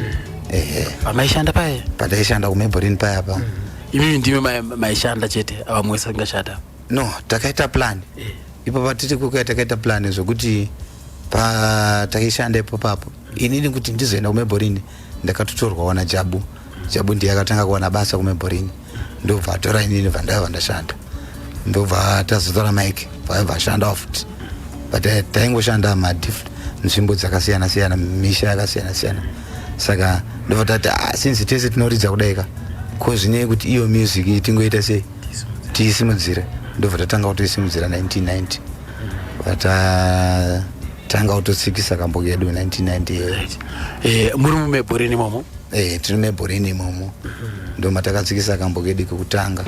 Pamaishanda paya? Pataishanda kuMebhorini paya pa. Imimi ndime maishanda chete, avamwe singashanda? No, takaita plan. Ipapo tiri kukuya takaita plan zvokuti takaishanda ipapo. Inini kuti ndizoenda kuMebhorini ndakatotorwa wana Jabu. Jabu ndiye akatanga kuwana basa kuMebhorini. Ndobva atora inini vandaiva ndashanda. Ndobva tazotora mic vaibva ashanda futi. But taingoshanda nzvimbo dzakasiyana-siyana, misha yakasiyana-siyana. Saka ndobva tati since tese tinoridza kudaika, ko zvinei kuti iyo music tingoita sei tiisimudzire. Ndobva tatanga kutoisimudzira 1990. Tanga kutotsikisa kambo kedu 1990. Muri muMebhorini momo? Tiri muMebhorini imomo. Ndoma takatsikisa kambo kedu kekutanga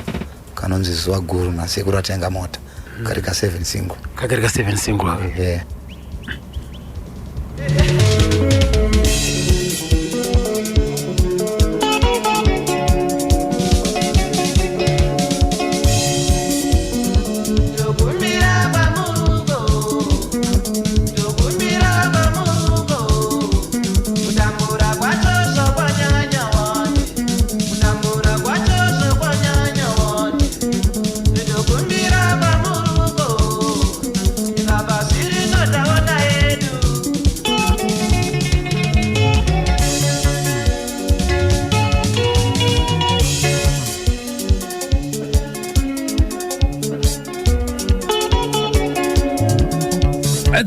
kanonzi Zuva Guru nasekuru atenga mota. Karika 7 single. Kakarika 7 single.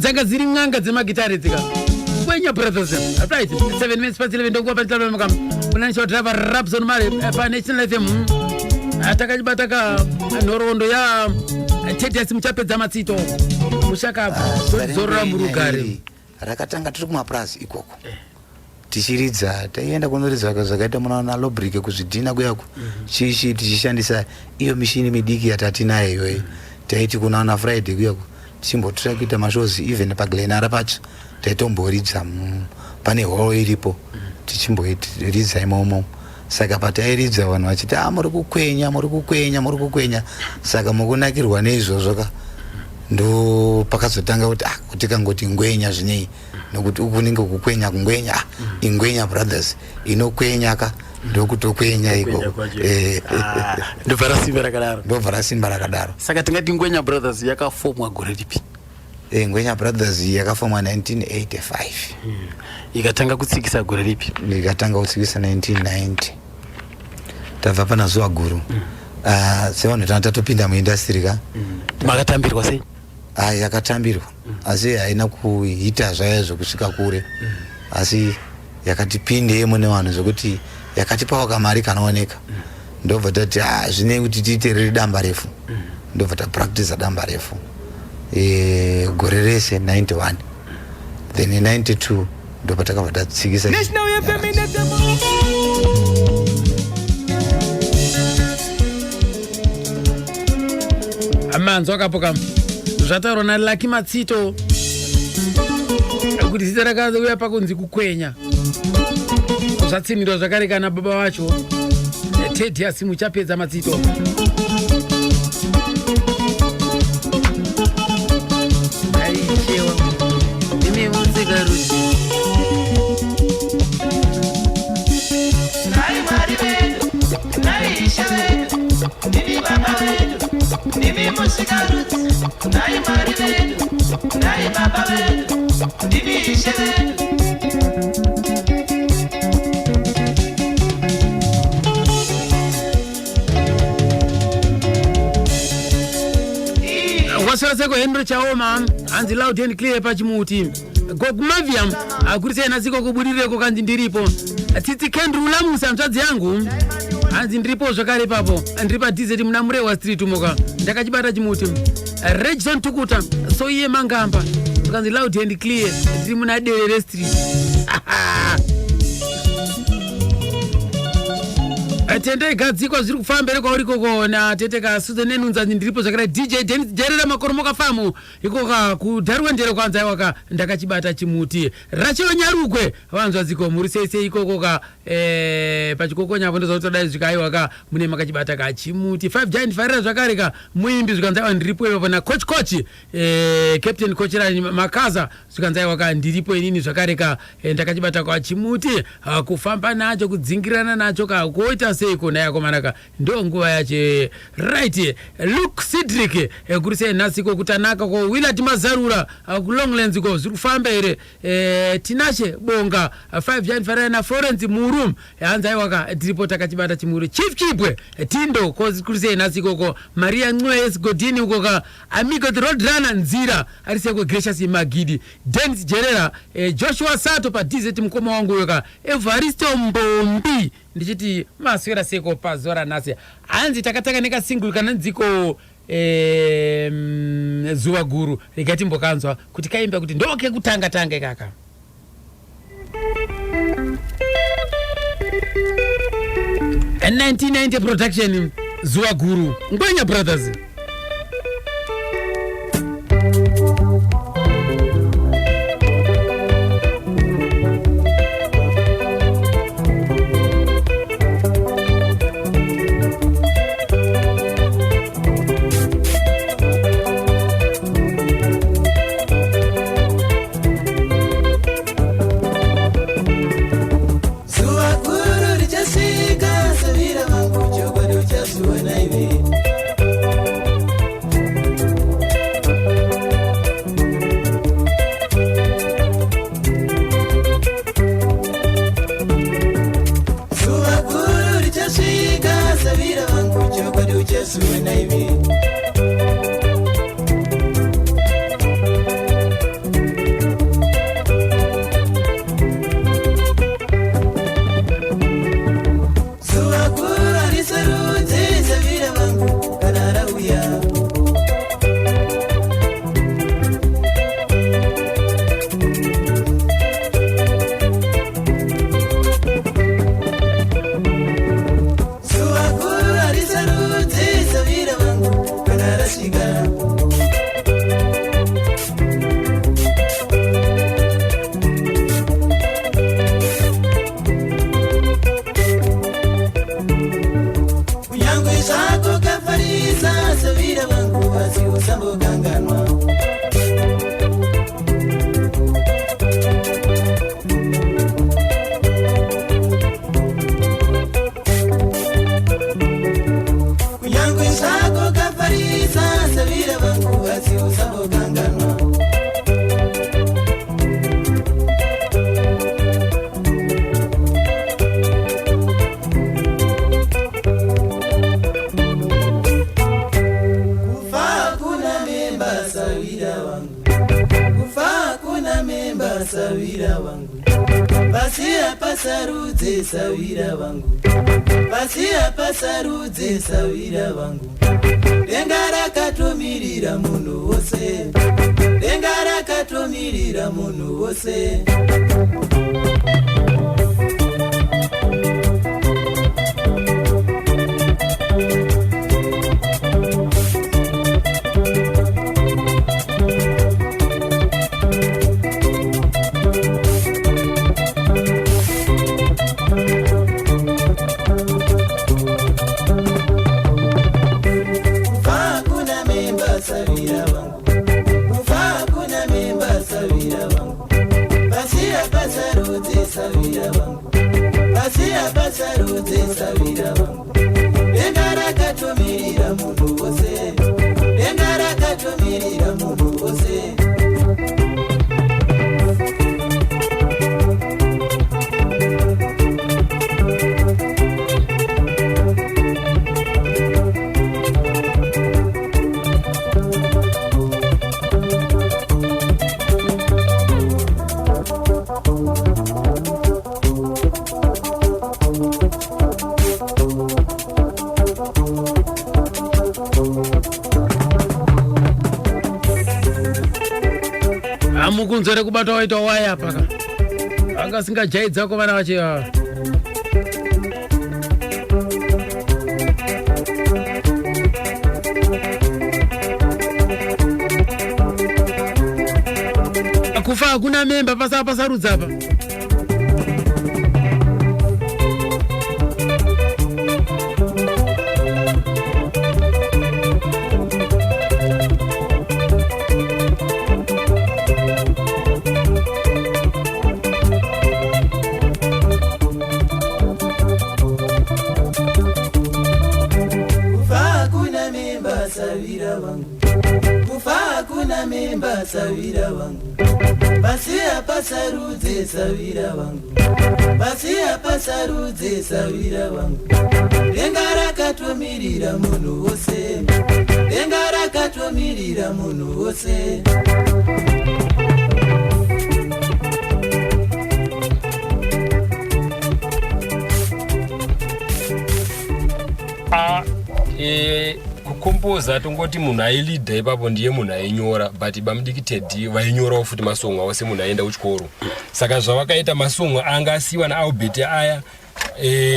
Dzanga ziri nganga dzemagitari dzika kwenya brothers, right? 7 minutes past 11 ndongo pa ntalo makam kunanisha driver Rapson Male pa National FM atakajibataka nhorondo ya Tedias Muchapedza Matsito mushaka zorora murugare rakatanga tiri kumaplaza ikoko. tichiridza taienda kunoridza zvakaita munaona lobrike kuzvidhina kuyako chishi tichishandisa iyo mishini midiki yatatinayo iyoyo taiti kunaona Friday kuyako tichimbotora kuita mashozi even paGlenara pacho taitomboridza pane hall iripo tichimboridza imomo saka patairidza vanhu vachiti muri kukwenya saka mukunakirwa neizvozvo ka ndo pakazotanga kuti kangoti ngwenya zvinei nokuti ukunenge kukwenya kungwenya ingwenya brothers inokwenya ka ndokutokwenya iko ndobvara simba rakadaro saka tingati ngwenya brothers yakafomwa gore ripi? Ngwenya brothers yakafomwa 1985 ikatanga kutsikisa gore ripi? Ikatanga kutsikisa 1990 tabva pana Zuwa Guru sevanhu tatopinda muindustry ka makatambirwa sei? Yakatambirwa asi haina kuita zvayo zvokusvika kure asi yakatipinde mune vanhu zvokuti yakatipawo kamari kanooneka ndobva tati zvine kuti tiiterere damba refu ndobva tapractice damba refu gore rese 91 then 92 ndobva takabva tatsikisa amanzwa kapoka zvataurwa naLucky Matsito kuti zita rakauya pakunzi kukwenya zvatsinirwa zvakare kana baba vacho Tedious Muchapedza Matsito. Aichewa imi muzika ruti Nai mari vedu, nai isha vedu, nini baba vedu, nini muzika ruti. Nai mari vedu, nai baba vedu, nini isha vedu. wasara seko Henry Chaoma hanzi loud and clear pachimuti Gogumaviam akurisei nasiko kubudireko kanzi ndiripo Titi Kendru Lamusa mtswadzi yangu hanzi ndiripo zvakare papo ndiri padizeti muna Murewa Street moka ndakachibata chimuti Regson Tukuta so iye mangamba kanzi loud and clear ndiri muna Derere Street Tende gadzikwa zviri kufambira kwauri kokona tete kasudze nenunza ndiripo zvakare DJ Dennis Jerera makoromoka famu ikoka kudharwendero kwanza waka ndakachibata chimuti Rachel Nyarugwe vanzwa ziko muri sese ikokoka pachikokonya hapo ndozotodai zvikaiwa ka mune makachibata ka chimuti 5 giant fire zvakare ka muimbi zvikanzaiwa ndiripo ipo na coach captain coach Rani Makaza zvikanzaiwa ka ndiripo inini zvakare ka ndakachibata kwa chimuti kufamba nacho kudzingirana nacho ka kuoita seiko naye komanaka ndo nguva yache right Luke Cedric kurise nasiko kutanaka ko Willard Mazarura ku Longlands ko zviri kufamba ere tinashe bonga 5 giant fire na Florence Murum hanzaiwa ka tiripo takachibata chimuri Chief Chipwe Tindo ko kurise nasiko ko Maria Nxwes Godini uko ka Amigo the Road Runner Nzira ariseko Gracious Magidi Dennis Jerera Joshua Sato pa DZ mkoma wangu yoka Evaristo Mbombi ndichiti maswera seko pazora nasi hanzi takataka neka single kana nziko Zuwa Guru rigati mbokanzwa kuti kaimba kuti ndoke kutanga tanga kaka a 1990 production Zuwa Guru Ngwenya Brothers. sawira wangu basi hapa sarudze sawira wangu basi hapa sarudze sawira wangu denga rakatomirira munhu wose denga rakatomirira munhu wose sawira wangu denga rakatomirira munhu wose denga rakatomirira munhu wose amukunzore kubata waita waya paka anga singajaidza ko vana vache kufa hakuna memba pasarudza apa sawira wangu basi hapa sarudze sawira wangu basi hapa sarudze sawira wangu denga rakatomirira munhu wose denga rakatomirira munhu wose kukompoza tongoti munhu ailidha ipapo ndiye munhu ainyora but bamudikitedi vainyorawo futi masongo avo semunhu aienda kuchikoro saka zvavakaita masongo anga asiwa naAlbert aya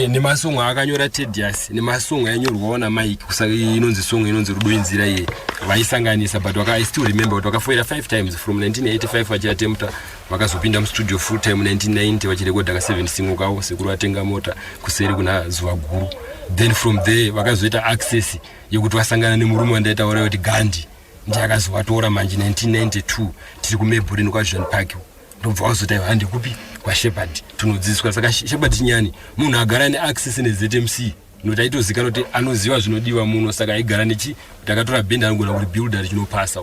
nemasongo akanyora Tedious nemasongo ainyorwawo naMike inonzi songo inonzi Rudo Inzira iye vaisanganisa but I still remember kuti vakafoira 5 times from 1985 vachiatempta vakazopinda mustudio full time 1990 vachirekodha ka7 single kavo sekuru vatenga mota kuseri kuna zuva guru then from there vakazoita access yekuti vasangana nemurume wandaitaura kuti Gandhi ndiye akazovatora manje 1992 tiri kuMaybridge kwaJohn Park ndobva vazoti handi kupi kwaShepherd tunodzidziswa saka Shepherd nyani munhu agara neaccess neZMC noti aitozikanwa kuti anoziva zvinodiwa muno saka aigara nechi kuti akatora band anogona kuti builder chinopasa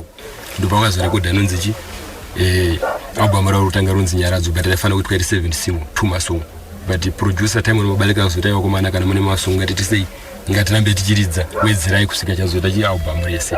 ndobva vakazorekodha anonzi chi album ravo rotanga ronzi Nyaradzo but aifanira kuti kwaiti 7 single 2 masongo but producer time unobalika zotaiwa komana kana mune masongo ngati sei ngatirambe tichiridza wedzirai kusvika chazoita chi album rese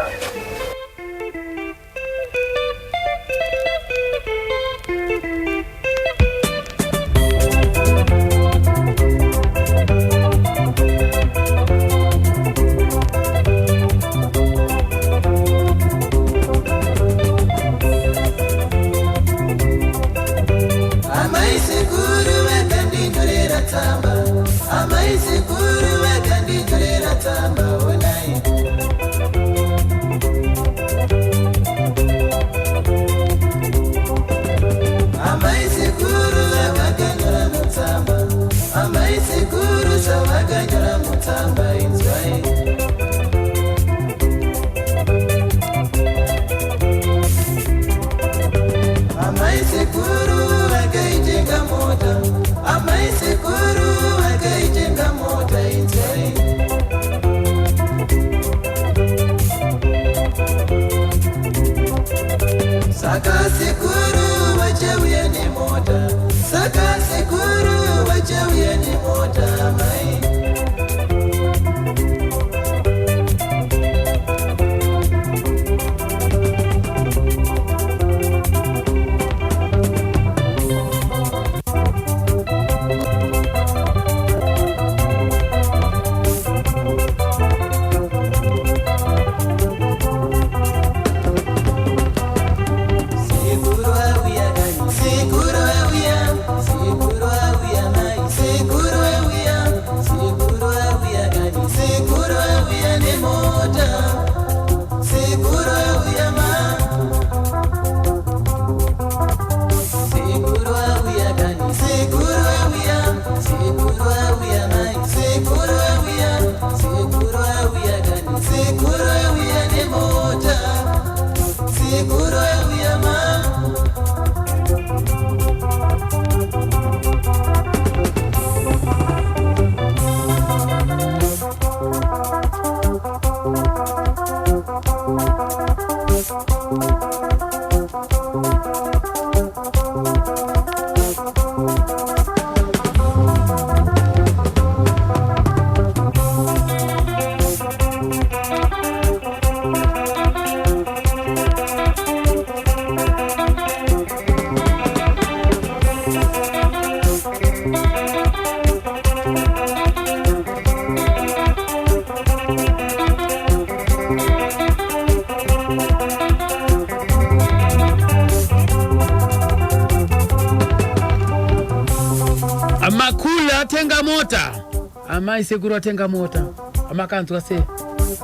amai sekuru atenga mota amakanzwa se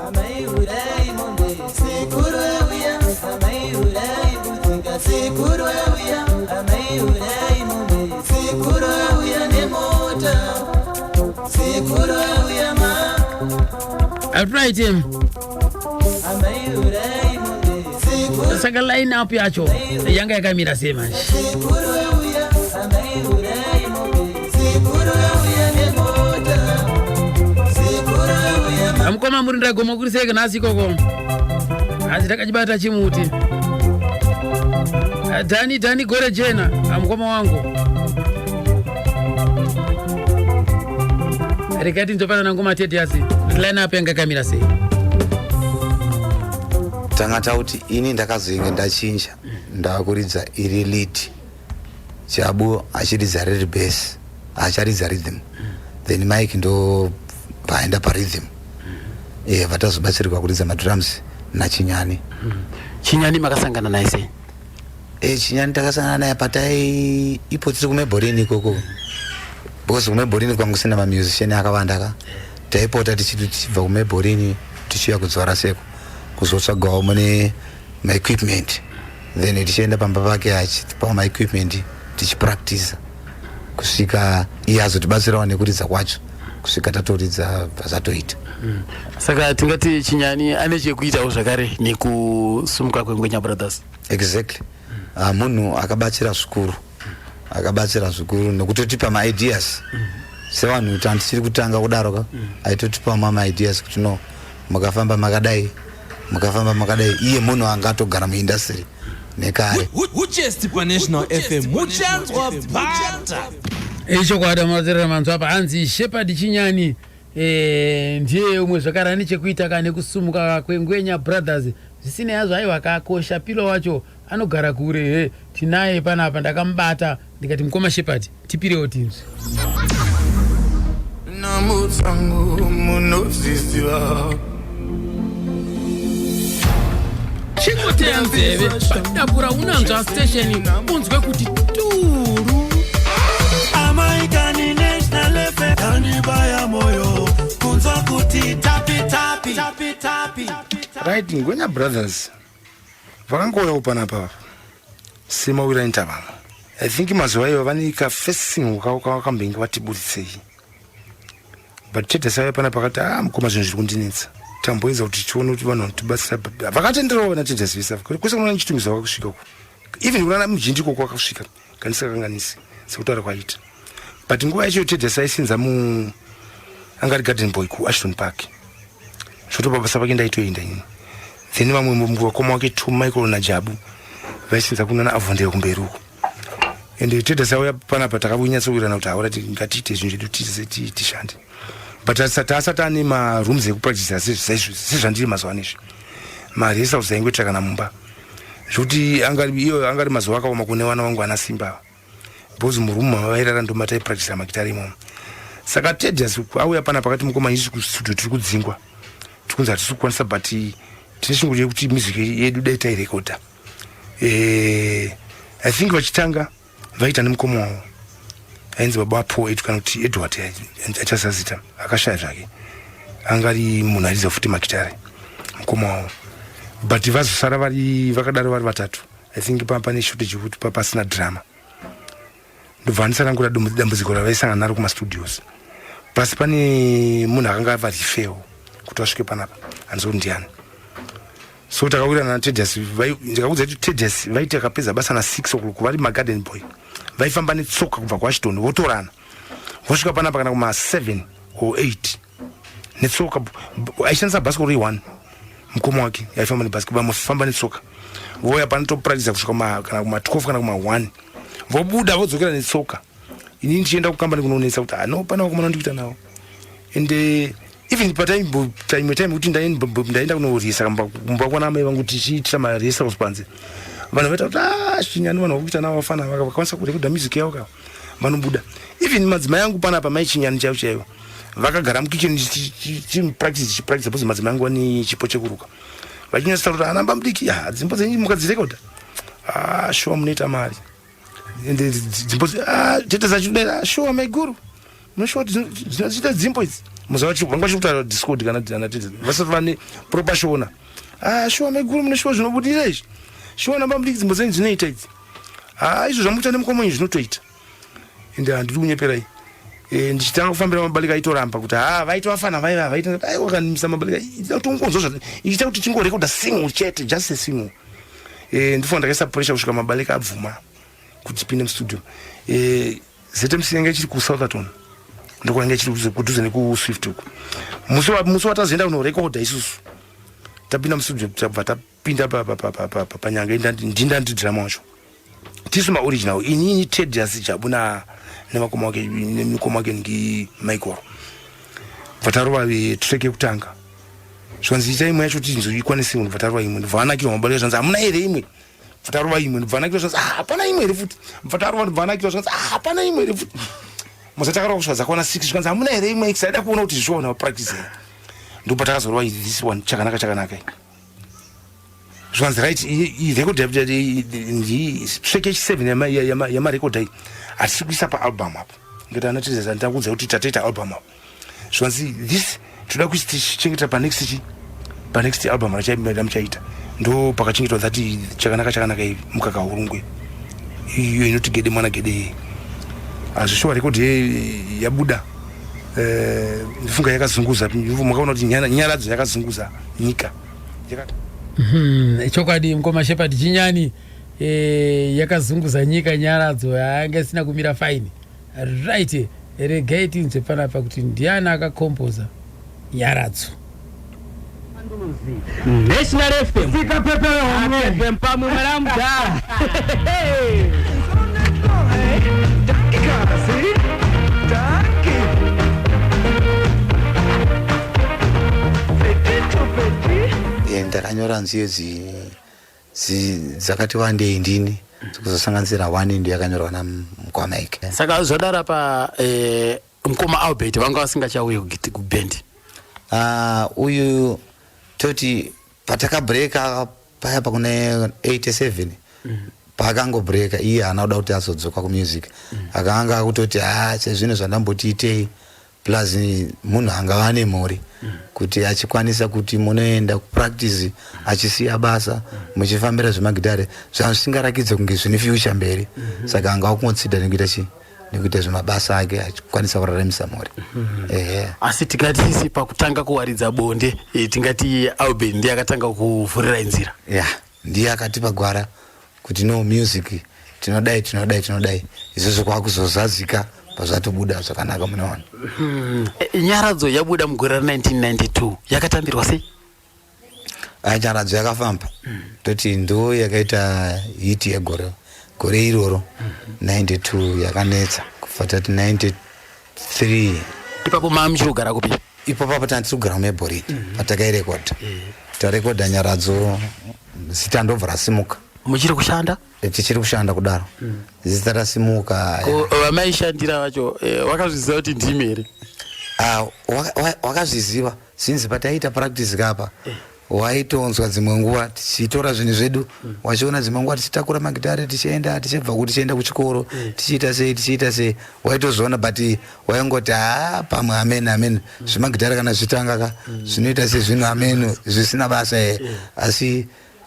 amai urai mombe sekuru uya amai urai butinga sekuru uya amai urai mombe sekuru uya nemota sekuru uya ma right him amai urai mombe sekuru saka line up yacho yanga yakamira sema sekuru uya amai urai mombe sekuru uya nemota sekuru uya amukoma muri ndagoma kuriseke nhasi ikoko asi takachibata chimuti dhani gore jena amukoma wangu rekati nzopana nangu matete asi line up yanga yakamira sei tangata kuti ini ndakazoinge ndachinja ndakuridza iri lead chabu achiridza red bass acharidza rhythm then mike ndo paenda parhythm vatazobatsirwa kuridza madrums nachinyani chinyani makasangana naye sei chinyani takasangana naye patai ipo tiri kumeborini ikoko because kumeborini kwangu sina mamusician akawanda ka taipota tichibva kumeborini tichiuya kudzora seko kuzotsvagawo mune maequipment then tichienda pamba pake achitipawo maequipment tichipractisa kusvika iye azotibatsirawo nekuridza kwacho kusvika tatoridza zvazatoita saka tingati chinyani ane chekuitawo zvakare nekusumuka kwengwenya brothers exactly munhu akabatsira zvikuru nekutotipa maideas sevanhu tandi tiri kutanga kudaro ka aitotipa maideas kuti no mukafamba makadai iye munhu angatogara muindustry nekare uchesti paNational FM muchanzwa bata ichokwadi mazerera manzwa apa hanzi Shepherd Chinyani ndiye umwe zvakare ane chekuita kana nekusumuka kwengwenya brothers zvisina yazvo aiwa akakosha pilo wacho anogara kure tinaye panapa ndakamubata ndikati mukoma Shepherd tipirewo tinzvi namutsangu munoziziva chikoteya nzeve padapura unanzva station unzwe kuti turu amaikani National FM kanibaya moyo kunzwa kuti tapi right ngwenya brothers vakangouyawo panapa semawira intava I think mazuva ivo vanika first single wakambenge vatibuditsei but chete saya panapa akati mukoma zvinhu zviri kundinetsa tamboedza kuti tione kuti vanhu vanotibatsira vakatenderawo natedhasvisa kwese kunoona nchitumisa wakusvika even kunana mujindi koko wakasvika kanisakanganisi sekutaura kwaita but nguva yacho tedhasa aisinza angari garden boy kuashton park zvotopa basa pake ndaitoenda ini then vamwe vakoma wake tu michael najabu vaisinza kunana avhondera kumberi uko ende tedhasa auya panapa takavonyatsowirirana kuti haura ngatiite zvinhu zvedu tishande but asati ane marooms ekupractisa sezvandiri mazuva nezvi marehearsals aingoita kana mumba zvokuti angari mazuva akaoma kune vana vangu ana simba because murumu mavairara ndo mataipractisa magitari imomo saka tedhas auya pana pakati mukoma isi kustudio tiri kudzingwa tikunzi hatisi kukwanisa but tine shungu yekuti music yedu dai tairekodha I think vachitanga vaita nemukoma wavo ainzi baba wapo edu kana kuti Edward achasazita akashaya zvake angari munhu aridza futi magitari mukoma wavo but vazosara vakadaro vari vatatu I think pane shortage yekuti pasina drama ndobva andisarangura dambudziko ravaisangana naro kumastudios pasi pane munhu akanga varifewo kuti vasvike panapa handizo ndiani so takawirana natedhas ndikaudza kuti tedhas vaiti akapedza basa na6 o'clock vari magarden boy vaifamba netsoka kubva kuashton votorana vosvika panapa kana kuma7 or 8 netsoka aishandisa bhasikoro re1 mukoma wake yaifamba nebhasikoro vamofamba netsoka voya panotopractisa kusvika kana kuma12 kana kuma1 vobuda vodzokera netsoka ini ndichienda kukambani kunonetsa kuti no pana vakomana ndikuita nawo ende even time kuti ndaenda kunoresa kumba kwana mai vangu tichiitira marehearsals panze vanhu vaita kuti chinyani vanhu vakuita navo vafana vakakwanisa kurekhodha music yavo ka vanobuda even madzimai angu panapa mai chinyani chaivo chaivo vakagara mukicheni tichipractice because madzimai angu vane chipo chekuruka vachinyatsa kuti anamba mudiki dzimbo dzenyu mukadzirekhodha shuwa munoita mari ende dzimbo tete zachidera shuwa maiguru munoshuwa zinoita dzimbo idzi muzavachi vanga chikutaura Discord kana anatidza vasati vane proper shona shuwa meguru munoshuwa zvinobudira izvi shuwa namba mudiki dzimbo dzenyu dzinoita idzi izvo zvamuita nemukoma wenyu zvinotoita ende handiri kunyeperai ndichitanga kufambira mabalika aitoramba kuti vaita vafana vaiva vaita wakanimisa mabalika ida kuti ungonzwa zvati ichita kuti tingorekodha single chete just a single ndifuna ndakaisa pressure kusvika mabalika abvuma kuti tipinde mustudio ZMC yanga ichiri kuSouthampton ndokwanga ichiri kudhuze nekuswift uko musi watazoenda kunorekodha isusu tapinda mustudio tabva tapinda panyanga ndinda ndidrama wacho tisu maoriginal inini Ted Jabuna nemakoma wake ngi Michael vatarova track yekutanga zvanzi itai imwe yacho tinzo ikwanise munhu vatarova imwe ndvanakira mabalika zvanzi amuna ere imwe vatarova imwe ndvanakira zvanzi hapana imwe ere futi vatarova ndvanakira zvanzi hapana imwe ere futi musatakara kusvika dzakwana 6 zvanzi amuna ere imwe saida kuona kuti zviwa na practice ndipo takazorwa this one chakanaka zvanzi right i record ndi track 7 yama record ai atisi kuisa pa album apo ngati anatizeza ndakudza kuti tataita album apo zvanzi this toda kuchichengeta pa next album rachaita ndo pakachengetwa zati chakanaka ivi mukaka urungwe iyo inoti gede mwana gede azvishuwa record yabuda ndifunga yakazunguza makaona kuti nyaradzo yakazunguza nyika chokwadi mukoma Shepherd Chinyani yakazunguza nyika nyaradzo yanga isina kumira faini right regai tinzwe panapa kuti ndiani akakompoza nyaradzo National FM sikapepera pamwe maramda ndakanyora nziyo dzakati wandei ndini kuzosanganisira 1 ndiyo yakanyorwa namukoma Mike. Saka zvodara pa mukoma Albert vanga vasingachauye kuband uyu toti patakabreaka paya pakune 87 paakangobreaka iye anoda kuti azodzoka kumusic akanga kutoti chezvino zvandambotiitei plus munhu angava nemhuri kuti achikwanisa kuti munoenda kupractice achisiya basa muchifambira zvemagitare zvisingarakidze kunge zvine future mberi saka anga kungotsida nekuita zvemabasa ake achikwanisa kuraramisa mhuri asi tikati pakutanga kuwaridza bonde tingati Albert ndiye akatanga kuvhurira nzira ndiye akatipa gwara kuti no music tinodai izvozvo kwakuzozadzika pazvatobuda zvakanaka munoona. Nyaradzo yabuda mugore 1992 yakatambirwa sei? Nyaradzo yakafamba toti ndo yakaita hit yegore iroro 92 yakanetsa kufatati 93 ipapo mamuchigara kupi? Ipapo tandikugara muMebhorini patakairekodha tarekodha Nyaradzo zita ndobva rasimuka. Muchiri kushanda? Tichiri kushanda kudaro zita rasimuka. Vamaishandira vacho vakazviziva kuti ndimi here? Wakazviziva sinzi pataiita practice kapa waitonzwa dzimwe nguva tichitora zvinhu zvedu wachiona dzimwe nguva tichitakura magitare tichibva kuti tichienda kuchikoro tichiita sei waitozoona but waingoti pamwe amen zvemagitare kana zvitanga zvinoita sezvinhu amen zvisina basa asi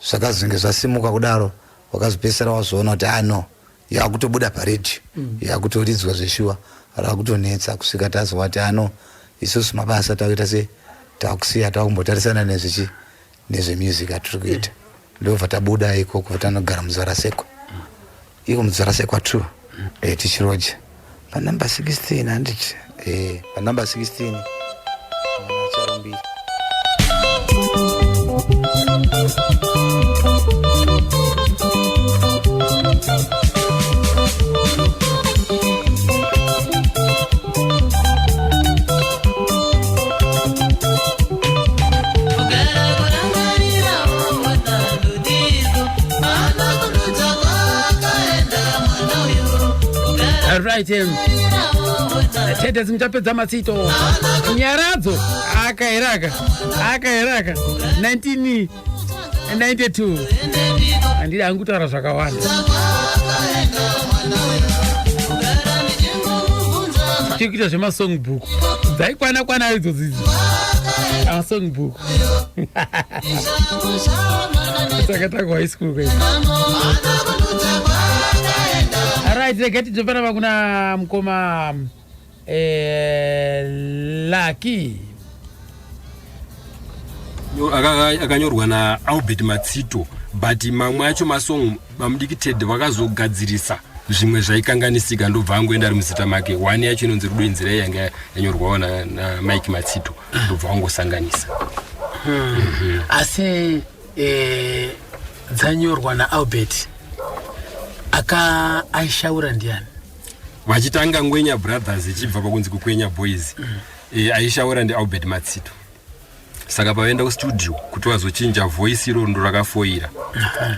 zvakazonge zvasimuka kudaro wakazopedzisira wazoona kuti no yakutobuda paredhi yakutoridzwa zveshuwa rakutonetsa kusvika tazwa kuti isusu mabasa takuita sei takusiya takumbotarisana nezvemusic atiri kuita ndobva tabuda ikoko tanogara muZaraseko iko muZaraseko 2 tichiroja panumber 16 handiti panumber 16 charumbiri. Right Ted zimchapedza matsito Nyaradzo akairaka 1992 andida angutaura zvakawanda tichikuita zvemasongbook dzaikwana idzo dzidzo amasongbook takatanga high school kwai. Alright, regati topana kuna mkoma Lucky akanyorwa naAlbert Matsito, but mamwe acho masong bamudikitedhe vakazogadzirisa zvimwe zvaikanganisika ndobva angoenda ari muzita make. One yacho inonzi Rudo Inzira yanga yanyorwawo naMike Matsito ndobva vangosanganisa. Asi dzanyorwa naAlbert aishaura ndiani? Vachitanga Ngwenya Brothers ichibva pakunzi kuKwenya Boys, aishaura ndiAlbert Matsito. Saka pavaenda kustudio kuti vazochinja voice iro ndo rakafoira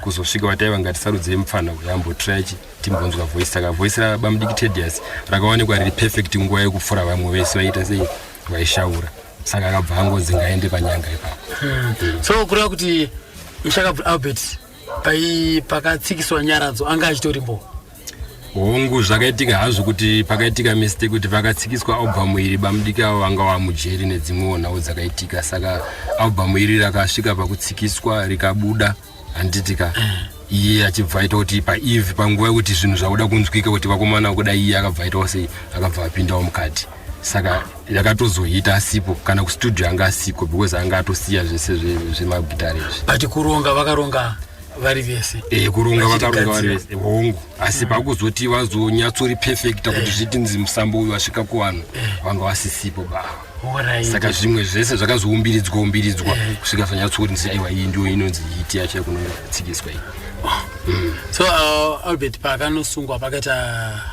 kuzosvika vataiva ngatisarudze mufana yambotry timbonzwa voice. Saka voice raBamudikitedius rakaonekwa riri perfect nguva yekupfura vamwe vese vaita sei vaishaura. Saka akabva angonzi ngaende panyanga ipapo. So kureva kuti mushakabva Albert pakatsikiswa nyaradzo anga achitorimbo hongu zvakaitika hazvo kuti pakaitika mistake kuti pakatsikiswa album iri Bamudika vanga vamujeri nedzimwewo nhau dzakaitika. Saka album iri rakasvika pakutsikiswa rikabuda handitika iye achibva aita kuti paEve panguva yekuti zvinhu zvakuda kunzwika kuti vakomana kuda iye akabva aitawo sei akabva apindawo mukati. Saka yakatozoita asipo kana kustudio anga asiko because anga atosiya zvese zvemagitari izvi. But kuronga vakaronga vari vese. Kuronga vakaronga vari vese hongu. Asi pakuzoti vazonyatsori perfect kuti zvitinzi musambo uyu wasvika kuvanhu vanga vasisipo ba. Saka zvimwe zvese zvakazoumbilidzwa kusvika zvanyatsori nzi aiwa iyi ndio inonzi hiti yacho yakunotsikiswa iyi. So Albert pakanosungwa pakata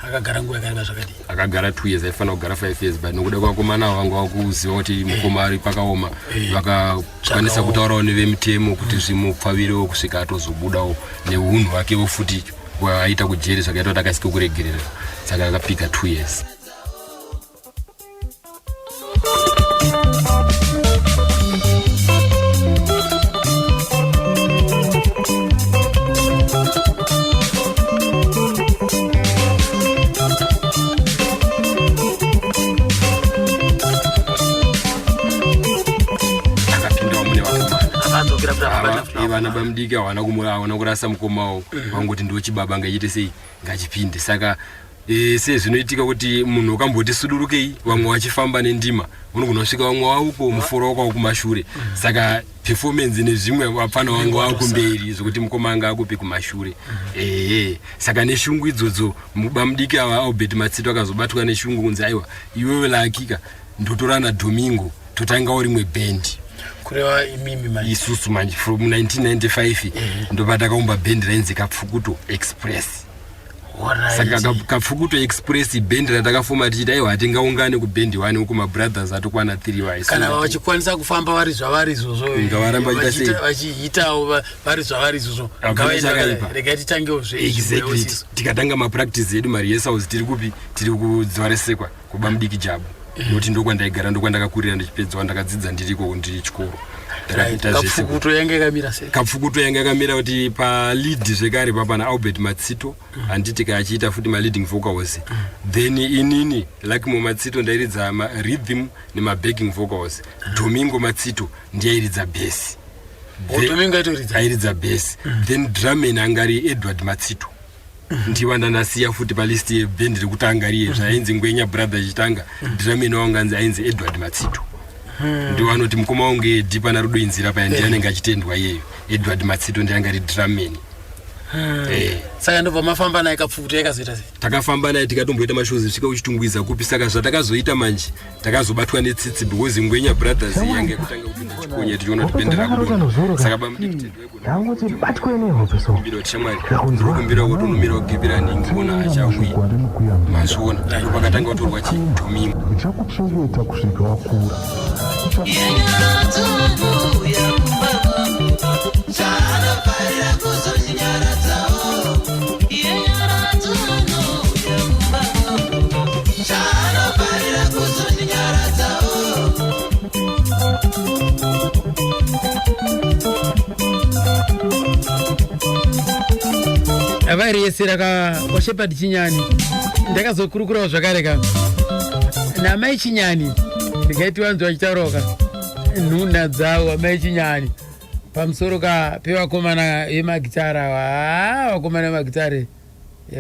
akagara nguva yakareba zvakadii? Akagara 2 years, aifanira kugara 5 years, but nokuda kwakomana vanga vakuziva kuti mukoma ari pakaoma vakakwanisa kutaurawo nevemutemo kuti zvimupfavirewo kusvika atozobudawo neunhu hwakewo futi waaita kujeri zvakaita kuti akasike kuregerera. Saka akapika 2 years. Vana Bamudika hawana kurasa mukomawo vangoti ndo chibaba ngaite sei ngachipinde. Saka sezvinoitika kuti munhu ukamboti sudurukei vamwe vachifamba nendima unogona kusvika vamwe vauko muforo wako kumashure. Saka performance nezvimwe vapfana vangu vakumberi zvokuti mukoma anga akupi kumashure. Saka neshungu idzodzo Bamudika vaAlbert Matsito akazobatwa neshungu kunzi aiwa iwewe Lucky ndotorana Domingo totangawo rimwe band. Kureva imimi manje isusu manje from 1995 ndobata kaumba band rainzi Kapfukuto Express. Saka Kapfukuto Express band ratakafoma tichiti aiwa tingaungane kuband 1 huko mabrothers atokwana 3 wise. Kana vachikwanisa kufamba vari zvavari izvozvo ngavaramba kuita sei vachiitawo vari zvavari izvozvo rega titangewo exactly tikatanga mapractice edu marehearsals tiri kupi tiri kudzivaresekwa kuBamudiki Jabu. Noti ndokwandaigara ndokwandakakurira ndichipedza ndakadzidza ndiriko ndiri chikoro. Kapfukuto yanga yakamira sei? Kapfukuto yanga yakamira kuti palead zvekare papana Albert Matsito handitika achiita futi maleading vocals. Then inini Lucky Matsito ndairidza rhythm nemabacking vocals. Domingo Matsito ndiyairidza bass. Domingo airidza bass. Then drumman angari Edward Matsito. Ndiwanda nasiya futi palist yeband rekutanga riye zvainzi Ngwenya Brothers chitanga drumman wanganzi ainzi Edward Matsito. Ndiwo anoti mukoma wangu Dipa naRudo Inzira pa ndiye anenge achitendwa iyeyo. Edward Matsito ndiye angari drumman. Saka ndobva mafamba naye Kapfukuto yakazoita sei? Takafamba naye tikatomboita mashows zvisvika kuchitungwiza kupi. Saka zvatakazoita manje takazobatwa netsitsi because Ngwenya Brothers yange kutanga kupinda chikonya tichiona kuti band rakudonha. Saka Bamudiki Dangote batwe nehope so. Mbiro chamwari. Ndikumbira kuti unomira kugibirani ngona achawi. Mazvona. Ndopakatanga kutorwa Domingo. Chakuchengeta kusvika wakura. Avairi yesera kwa Shepherd Chinyani ndakazokurukurawo zvakare kana namai Chinyani ndikaiti vanzi vachitaroka nhuna dzavo amai Chinyani pamusoro pevakomana vemagitara vakomana vemagitare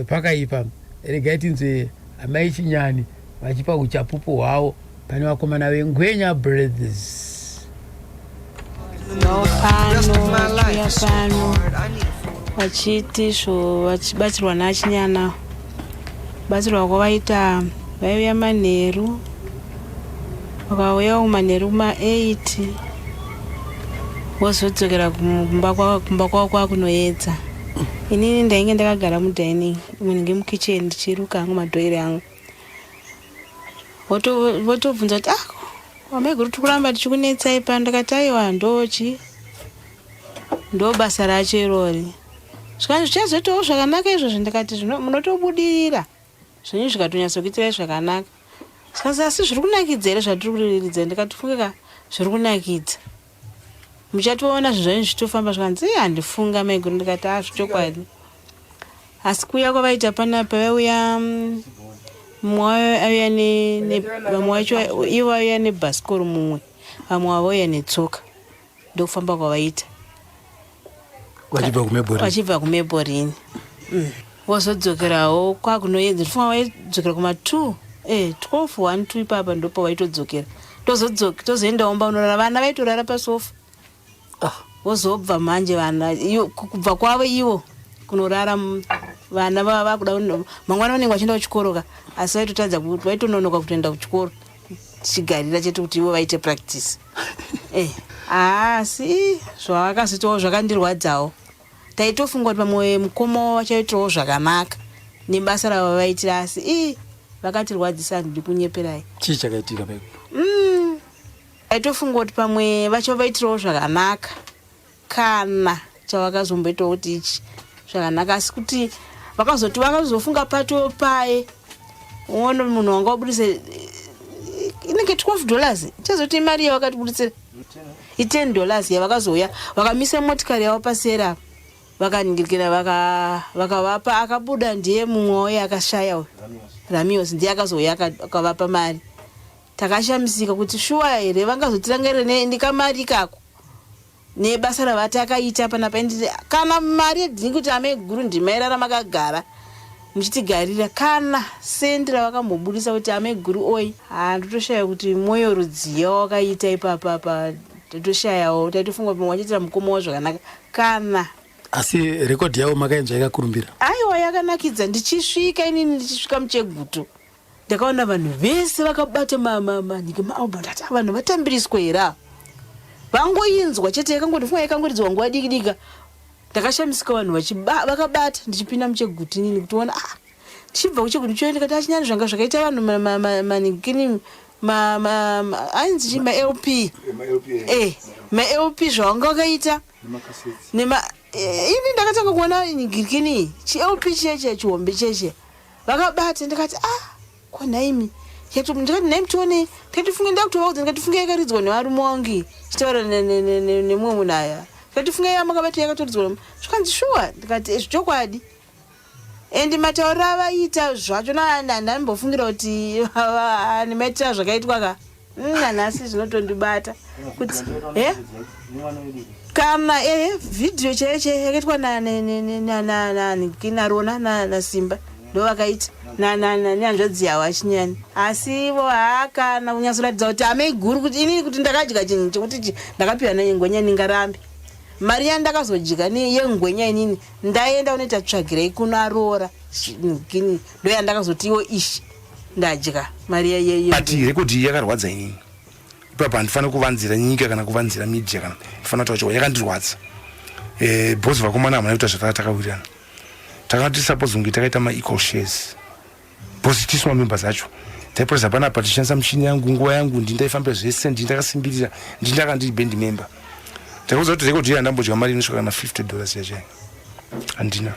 pakaipa regaiti nzve amai Chinyani vachipa uchapupu hwavo pane vakomana veNgwenya Brothers. Pano vachiti zvo vachibatsirwa naChinyana batsirwa kwavaita vaiuya manheru vakauya manheru ma8 vozodzokera kumba kwavo kwakunoedza. Inini ndainge ndakagara mudining munenge mukicheni ndichiruka hangu madhoiri angu votobvunza kuti wameguru tikuramba tichikunetsai pano. Ndakati aiwa ndo basa racho irori zvikanzi zvichazoitawo zvakanaka izvozvo. Ndakati munotobudirira zvenyu zvikatonyatsokuitirai zvakanaka. Zvikanzi asi zviri kunakidza here zvatiri kuriridza. Ndakati fungika zviri kunakidza muchatoona zvezvanyu zvichitofamba. Zvikanzi handifunga maiguru. Ndikati zvichokwadi. Asi kuuya kwavaita panapa vauya mumwe vamwe vacho ivo vauya nebhasikoro mumwe vamwe vauya netsoka. Ndokufamba kwavaita vachibva kuMebhorini vozodzokerawo kwakunoedza. Ndifunga vaidzokera kuma2 12 1 ipapa ndopa vaitodzokera tozoendawo mba unorara. Vana vaitorara pasofa vozobva manje vana kubva kwavo ivo kunorara vana vakuda mangwana vanenge vachienda kuchikoro asi vaitotadza kuti vaitononoka kutoenda kuchikoro tichigarira chete kuti ivo vaite practice. Asi zvavakazitowo zvakandirwadzawo. Taitofunga kuti pamwe mukoma vachaitowo zvakanaka nebasa ravo vaitira asi vakatirwadzisa. Handidi kunyeperai. Chii chakaitika paipo? Taitofunga kuti pamwe vacho vaitirawo zvakanaka kana chavakazomboitawo kuti ichi zvakanaka asi kuti vakazofunga pato paye uone munhu wanga wabudisa inenge $12 chazoti mari yavakatibudisira $10 yavakazouya vakamisa motikari yavo pasera vakaningirikira vakavapa akabuda ndiye mumwe wauya akashaya Ramios ndiye akazouya akavapa mari. Takashamisika kuti shuwa here vangazotirangarira ndikamari kako nebasa ravati akaita panapa. Kana mari yedhingi kuti ameguru ndimairara makagara muchitigarira kana sendi ravakambobudisa kuti ameguru oi ndotoshaya kuti mwoyo rudziya wakaita ipapa totoshayawo. Taitofunga kuti wachiitira mukoma wavo zvakanaka kana asi rekodhi yavo makaenza yakakurumbira. Aiwa yakanakidza. Ndichisvika muchegutu ndakaona vanhu vese vakabata manike maalbum. Ndati vanhu vatambiriswa here vangoinzwa chete yakangotifunga yakangoridzwa nguva diki. Ndakashamisika vanhu vakabata ndichipinda muchegutu inini kutiona tichibva kuchegutu choenda ndikati Chinyani zvanga zvakaita vanhu manikini ainzi maLP maLP zvavanga vakaita ini ndakatanga kuona girikini chiLP cheche chihombe cheche vakabata. Ndikati kwanaimi ndikati naimi tione tatifunge ndakutovaudza ndikatifunga yakaridzwa nevarume wangu chitaura nemumwe munhu aya ndikatifunga yamakabata yakatoridzwa zvikanzi shuwa. Ndikati zvichokwadi endi matauro avaita zvacho handambofungira kuti nemaitira zvakaitwa nanhasi zvinotondibata kuti kana vhidhiyo chaiche yakaitwa naRona naSimba ndo vakaita nehanzvadzi yavo aChinyani asi ivo haakana kunyatsoratidza kuti ameiguru kuti inini kuti ndakadya chinhu chekuti ndakapiwa naNgwenya ningarambe. Mari yandakazodya yeNgwenya inini ndaenda unoita tsvagirai kuno aroora ndo yandakazoti iwo ishi ndadya mari but rekodhi yakarwadza inini. Ipapa handifanira kuvanzira nyika kana kuvanzira media kana ndifanira kutaura choko yakandirwadza. Bosi vakomana hamuna kuita zvatakawirirana. Takati suppose kunge takaita ma-equal shares. Bosi tisu mamembers acho taipresa panapa tichishandisa michini yangu nguva yangu ndindaifambira zvese ndindakasimbirira ndindaka ndiri band member. Takuudza kuti rekodhi handambodya mari inosvika kana $50 yacho handina.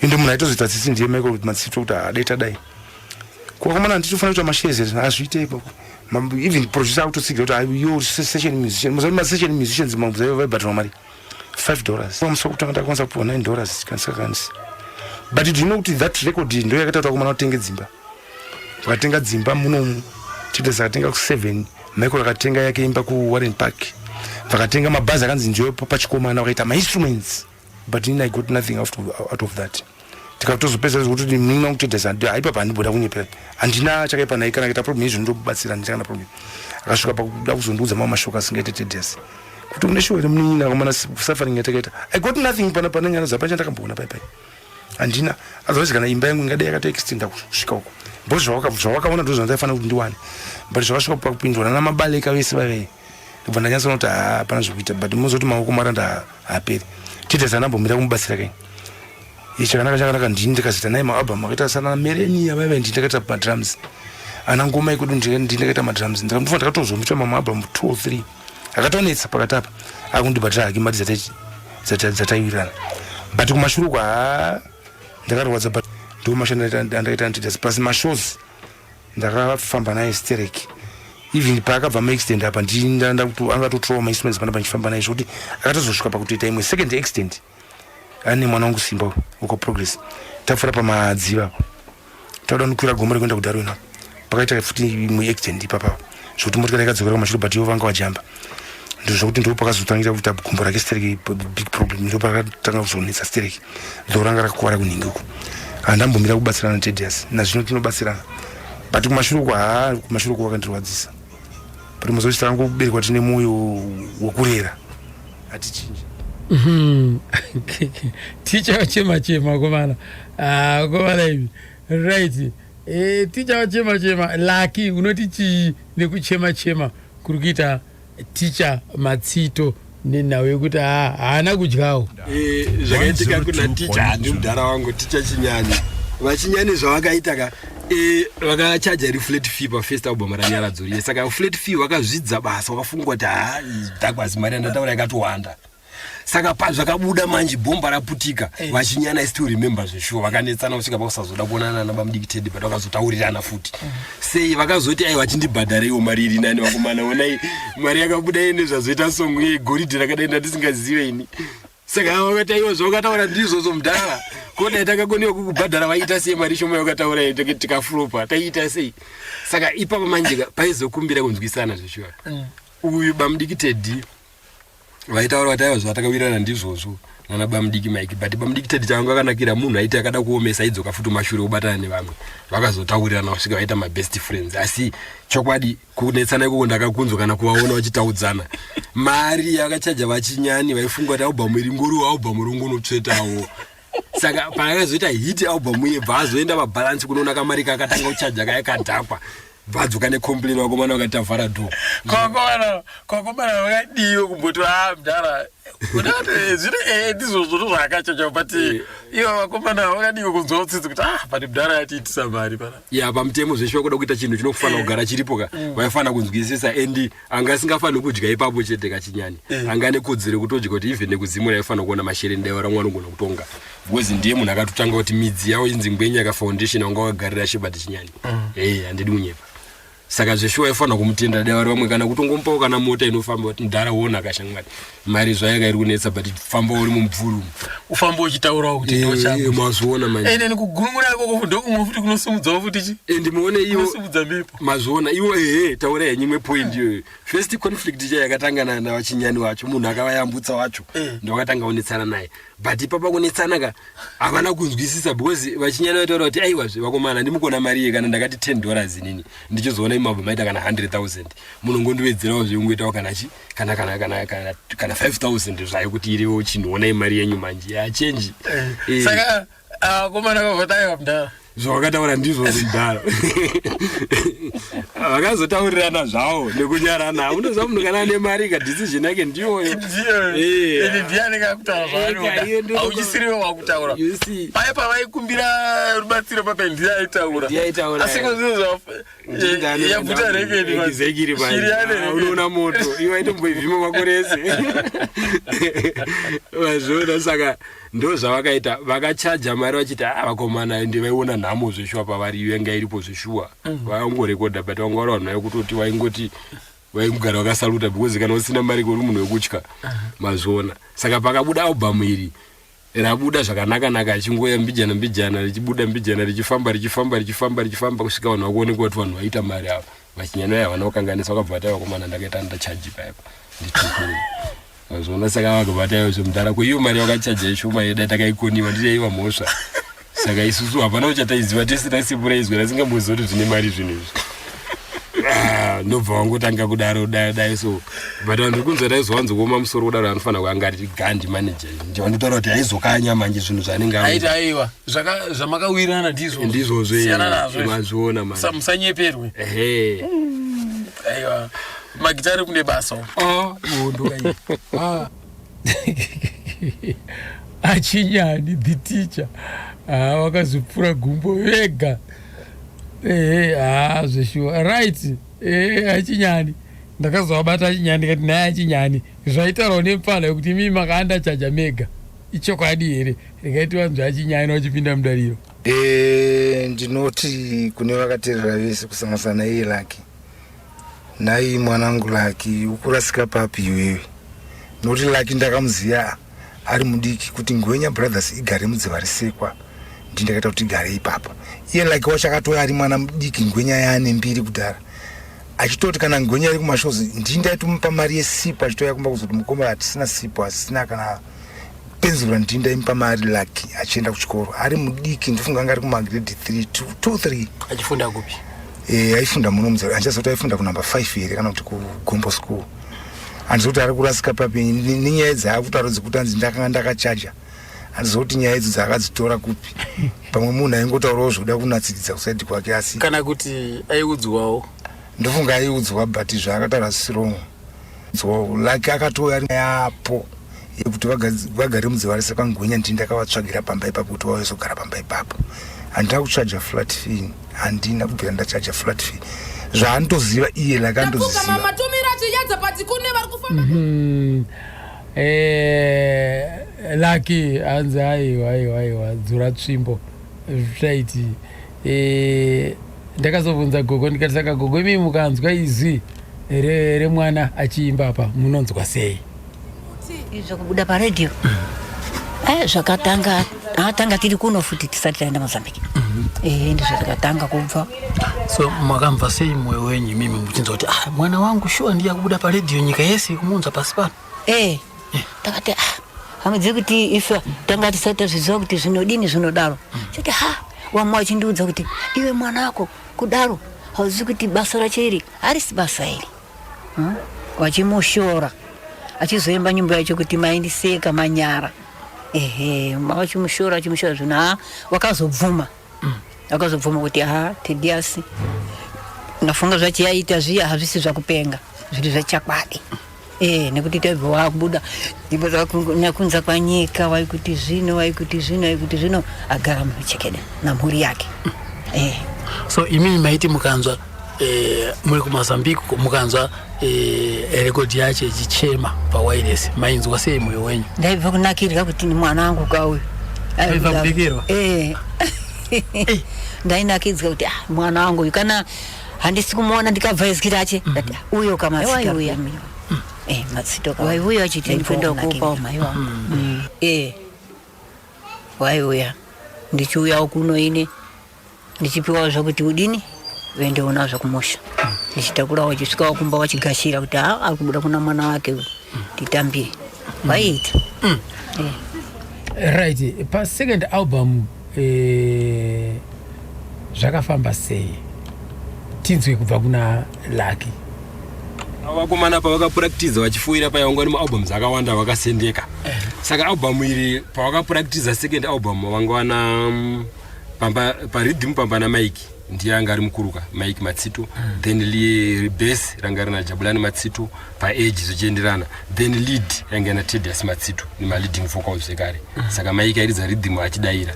Ende munhu aitozoita tsitsi ndiye Michael kuti matsito kuti adaita dai kwakomana handitofanira kuita mashares azviite ipapo. Even producer autotsigira kuti yo session musician muzama session musicians vaibhatirwa mari $5 pamusoro kutanga takwanisa kupiwa $9 kansika kanisi. But do you know kuti that record ndo yakataura kumana kutenge dzimba vakatenga dzimba muno Tears akatenga ku 7 Michael akatenga yake imba ku Warren Park vakatenga mabhazi akanzi njoyo pachikomana vakaita ma instruments but I got nothing out of that tikatozopesa kuti muna kutedza haipa pandiboda kunyepera andina chakaipa naye kana kuita problem izvo ndokubatsira ndikana problem akasvika pakuda kuzondiudza mamwe mashoko asingaite Tears kuti une shuwa munina kamana suffering yatakaita I got nothing pana pananyana zapa chandakambona pai andina otherwise kana imba yangu ingadai yakata extenda kusvika uko mbo zvawakaona ndo zvandafana kuti ndiwane but zvakasvika pakupindwa na mabaleka vese vave ndibva ndanyasa kuti hapana zvekuita but muzoti maoko maranda haperi Tears anambomira kumubatsira kai chakanaka ndini ndikazita naye maalbum akaita sana mereni yavaiva ndindakaita madrums ana ngoma ikudu ndindakaita madrums ndakamufa ndakatozomuita mamwe album 2 or 3 akatonetsa pakati apa akundibatira haki mari dzataivirana but kumashure kwa ndakarwadza but ndo mashanda ndakaita Tears plus mashows ndakafamba naye Sterek even paakabva maextend apa ndinda kuti angatotrowa mainstruments panapa ndifamba naye zvekuti akatozosvika pakutoita imwe second extend ane mwana wangu Simba uko Progress tafura pamadziva tauda nukwira gombo rekuenda kudaruna pakaita futi imwe extend ipapa zvekuti motikari yakadzokera kumashure but ivo vanga vajamba ndozvokuti ndo pakazotangira kuita gombo rake Sterek big problem ndo pakatanga kuzonetsa Sterek ndoranga rakakuwara kuningi uko handambomira kubatsirana Tears nazvino tinobatsirana but kumashure kwakandirwadzisa but muzochita rangu kuberekwa tine mwoyo wokurera hatichinji Teacher wachema komana komana hivi right teacher wachema laki unoti chi nekuchema kurukita teacher matsito nenawe kuti haana kudyawo zvakaitika kuna teacher handi mudhara wangu teacher Chinyani vachinyani zvavakaita vakachaja ri flat fee pafirst album ranyaradzori saka flat fee vakazvidza basa vakafunga kuti Douglas mari andataura yakatowanda saka pazvakabuda manje bomba raputika vachinyana is to remember zveshuwa vakanetsana kusvika pakusazoda kuonana nabamdiki Teddy but vakazotaurirana futi sei vakazoti ai vachindibhadhareiwo mari iri nani vakomana onai mari yakabuda ine zvazoita song yegoridhe rakadai ndandisingazive ini saka vakati aiwa zvavakataura ndizvozvo mudhara kodai takakoniwa kukubhadhara vaita sei mari shoma yakataura tikaflopa taiita sei saka ipapo manje paizokumbira kunzwisana zveshuwa uyu bamdiki Teddy vaitaura kuti aiwa zvatakawirirana ndizvozvo nana bamdiki Mike but bamdiki Teddy changa akanakira munhu aiti akada kuomesa idzoka futi mashure obatana nevamwe vakazotaurirana kusvika vaita my best friends asi chokwadi kunetsana ikoko ndakakunzwa kana kuvaona vachitaudzana mari yakachaja vachinyani vaifunga kuti album iri ngoriwo album rungunotsvetawo saka paakazoita hit album iye bva azoenda mabalance kunoona kamari kakatanga kuchaja kayakadhakwa vadzoka necomplain vakomana vakaita vhara do kwakomana vakadiwe kumboti mudhara kudati zvino ndizvozvo zvakachacha but ivo vakomana vakadiwe kunzwa utsitsi kuti but mudhara yatiitisa mari pana ya pamutemo zveshuwa kuda kuita chinhu chinofanira kugara chiripo ka vaifanira kunzwisisa and anga asingafaniri kudya ipapo chete Kachinyani anga nekodzero kutodya kuti even nekuzimu raifanira kuona mashere ndaiwa ramwe anogona kutonga because ndiye munhu akatotanga kuti midzi yawo inzi Ngwenyaka Foundation wanga wakagarira Shebati Chinyani handidi kunyepa saka zveshuwa ifanira kumutenda dai vari vamwe kana kutongomupawo kana mota inofamba kuti mudhara uona akashangana mari zvayaka iri kunetsa but famba uri mumupfuru ufamba uchitaurawo kuti ndochako mazoona manje nekugurumura ikoko ndokumwe futi kunosumudzawo futi chi ndimuone iwo kunosumudza mhepo mazoona iwo taura yenyimwe point iyoyo first conflict yayakatangana navachinyani wacho munhu akavayambutsa wacho ndowakatanga kunetsana naye but ipapa kunetsana ka havana kunzwisisa because vachinyani vataura kuti aiwa vakomana ndimukona mari ye kana ndakati $10 nini ndichizoona imabva maita kana 100,000 munongondivedzerawo zveungoitawo kana 5,000 zvayo kuti iriwo chinhuona imari yenyu manje yachenji saka vakomana vavotaiwa mudhara zvavakataura ndizvo mudhara vakazotaurirana zvavo nekunyarana unoziva munhu kana ane mari ka decision yake ndiyoyo ndiani kakutaura zvaanoda auchisiriwo wakutaura paya pavaikumbira rubatsiro pape ndiaitaura asi koziyabvuta rekedi unoona moto iwo aitomboivhima makore ese vazvoona saka ndo zvavakaita vakachaja mari vachiti vakomana ende vaiona nhamo zveshuwa pavari yanga iripo zveshuwa vaingorekodha but vanga vari vanhu nayo kutoti vaingoti vaingogara vakasaluta because kana usina mari kuri munhu wekutya mazvona saka pakabuda album iri rabuda zvakanaka achingoya mbijana richibuda mbijana richifamba kusvika vanhu vakuoneka kuti vanhu vaita mari ava vachinyanya havana kukanganisa vakabva vakomana ndakaita ndachaji paipa nditizona saka vakabva zvomudhara kweiyo mari vakachaja ishoma yeda takaikoniwa nditaiva mhosva saka isusu hapana uchataiziva tisina sipo raizwe rasingamboziva kuti zvine mari zvinhu izvi ndobva wangotanga kudaro dai so but vanhu kunzwa raizowanzokuoma musoro kudaro anofanira kuanga ari gandi manager ndivandotaura kuti aizokanya manje zvinhu zvanenge aita aiwa zvamakawirirana ndizvozvemazviona musanyeperwe aiwa magitari kune basa achinyani the teacher wakazopfura gumbo vega zveshuwa right achinyani ndakazovabata achinyani ndikati naye achinyani zvaitaurawo nepfala yekuti mimi makaanda chaja mega ichokwadi here rikaiti vanzwa achinyani vachipinda mudariro ndinoti kune vakateerera vese kusanganisana naiye Lucky nai mwanangu Lucky ukurasika papi iwewe nokuti Lucky ndakamuziya ari mudiki kuti Ngwenya Brothers igare mudziva risekwa ndindakaita kuti igare ipapo iye Lucky wachakatoya ari mwana mudiki Ngwenya yaane mbiri kudhara achitoti kana Ngwenya ari kumashozi ndindaitomupa mari yesipo achitoya kumba kuzoti mukoma hatisina sipo asina kana penzura ndindaimupa mari Lucky achienda kuchikoro ari mudiki ndifunga anga ari kumagrade 3 achifunda kupi aifunda muno mudziva anchazoti aifunda kunamba 5 here kana kuti kuGombo school andizoti ari kurasika papi nenyaya dzaakutaura dzekuti anzi ndakanga ndakachaja andizoti nyaya idzo dzaakadzitora kupi pamwe munhu aingotaurawo zvokuda kunatsidza kusaidi kwake asi kana kuti aiudzwawo ndofunga aiudzwa but zvaakataura zvisiromwo Lucky akatoya ari yapo yekuti vagare mudziva rese kwaNgwenya ndindakavatsvagira pamba ipapo kuti vaizogara pamba ipapo handina kuchaja flat fee handina kubvira ndachaja flat fee zvaanotoziva iye Lucky andoziva matumira chiyadza patikune vari kufamba Lucky anzi aiwa dzura tsvimbo zvaiti ndakazobvunza gogo ndikati saka gogo imi mukanzwa izwi remwana achiimba apa munonzwa sei izvo kubuda paredhiyo zvakatanga tiri kuno futi tisati taenda Mozambique ndizvo zvakatanga kubva so makamva sei mwoyo wenyu mimi muchinzwa kuti mwana wangu shuwa ndiye kubuda paredhiyo nyika yese kumunzwa pasi pano takati hamidzivi kuti ife tanga tisati zviziva kuti zvinodini zvinodaro choti wamwe wachindiudza kuti iwe mwana wako kudaro hauzivi kuti basa racho iri harisi basa iri wachimushora achizoimba nyimbo yacho kuti maindiseka manyara wachimushora zvino wakazobvuma kuti Tediasi nafunga zvachiyaita zviya hazvisi zvakupenga zviri zvachakwadi nekuti taibva wakubuda nyimbo nakunza kwanyika waikuti zvino agara muchekeda namhuri yake so imimi maiti mukanzwa muri kuMozambique mukanzwa rekodhi yacho ichichema pawireless mainzwa sei mwoyo wenyu ndaibva kunakirwa kuti ni mwana wangu kauyu aibva kubekerwa ndainakidzwa kuti mwana wangu kana handisi kumuona ndikabva izwi rache uyo kamatsito matsito waiuya achiti ndipenda kupa maiwa waiuya ndichiuyawo kuno ine ndichipiwa zvakuti udini vende unazvo kumusha ndichitakura wachisvika wakumba wachigashira kuti ari kubuda kuna mwana wake titambire waiita right pa second album zvakafamba sei tinzwe kubva kuna Lucky vakomana pavakapractiza vachifuira paiwangwani mualbums akawanda vakasendeka saka album iri pavakapractiza second album vangwana paridhimu pamba naMike ndiye anga ari mukuruka Mike Matsito then bass ranga rina Jabulani Matsito paedge zvichienderana then lead yanga na Tediasi Matsito ni ma leading vocals ekare saka Mike airidza rhythm achidaira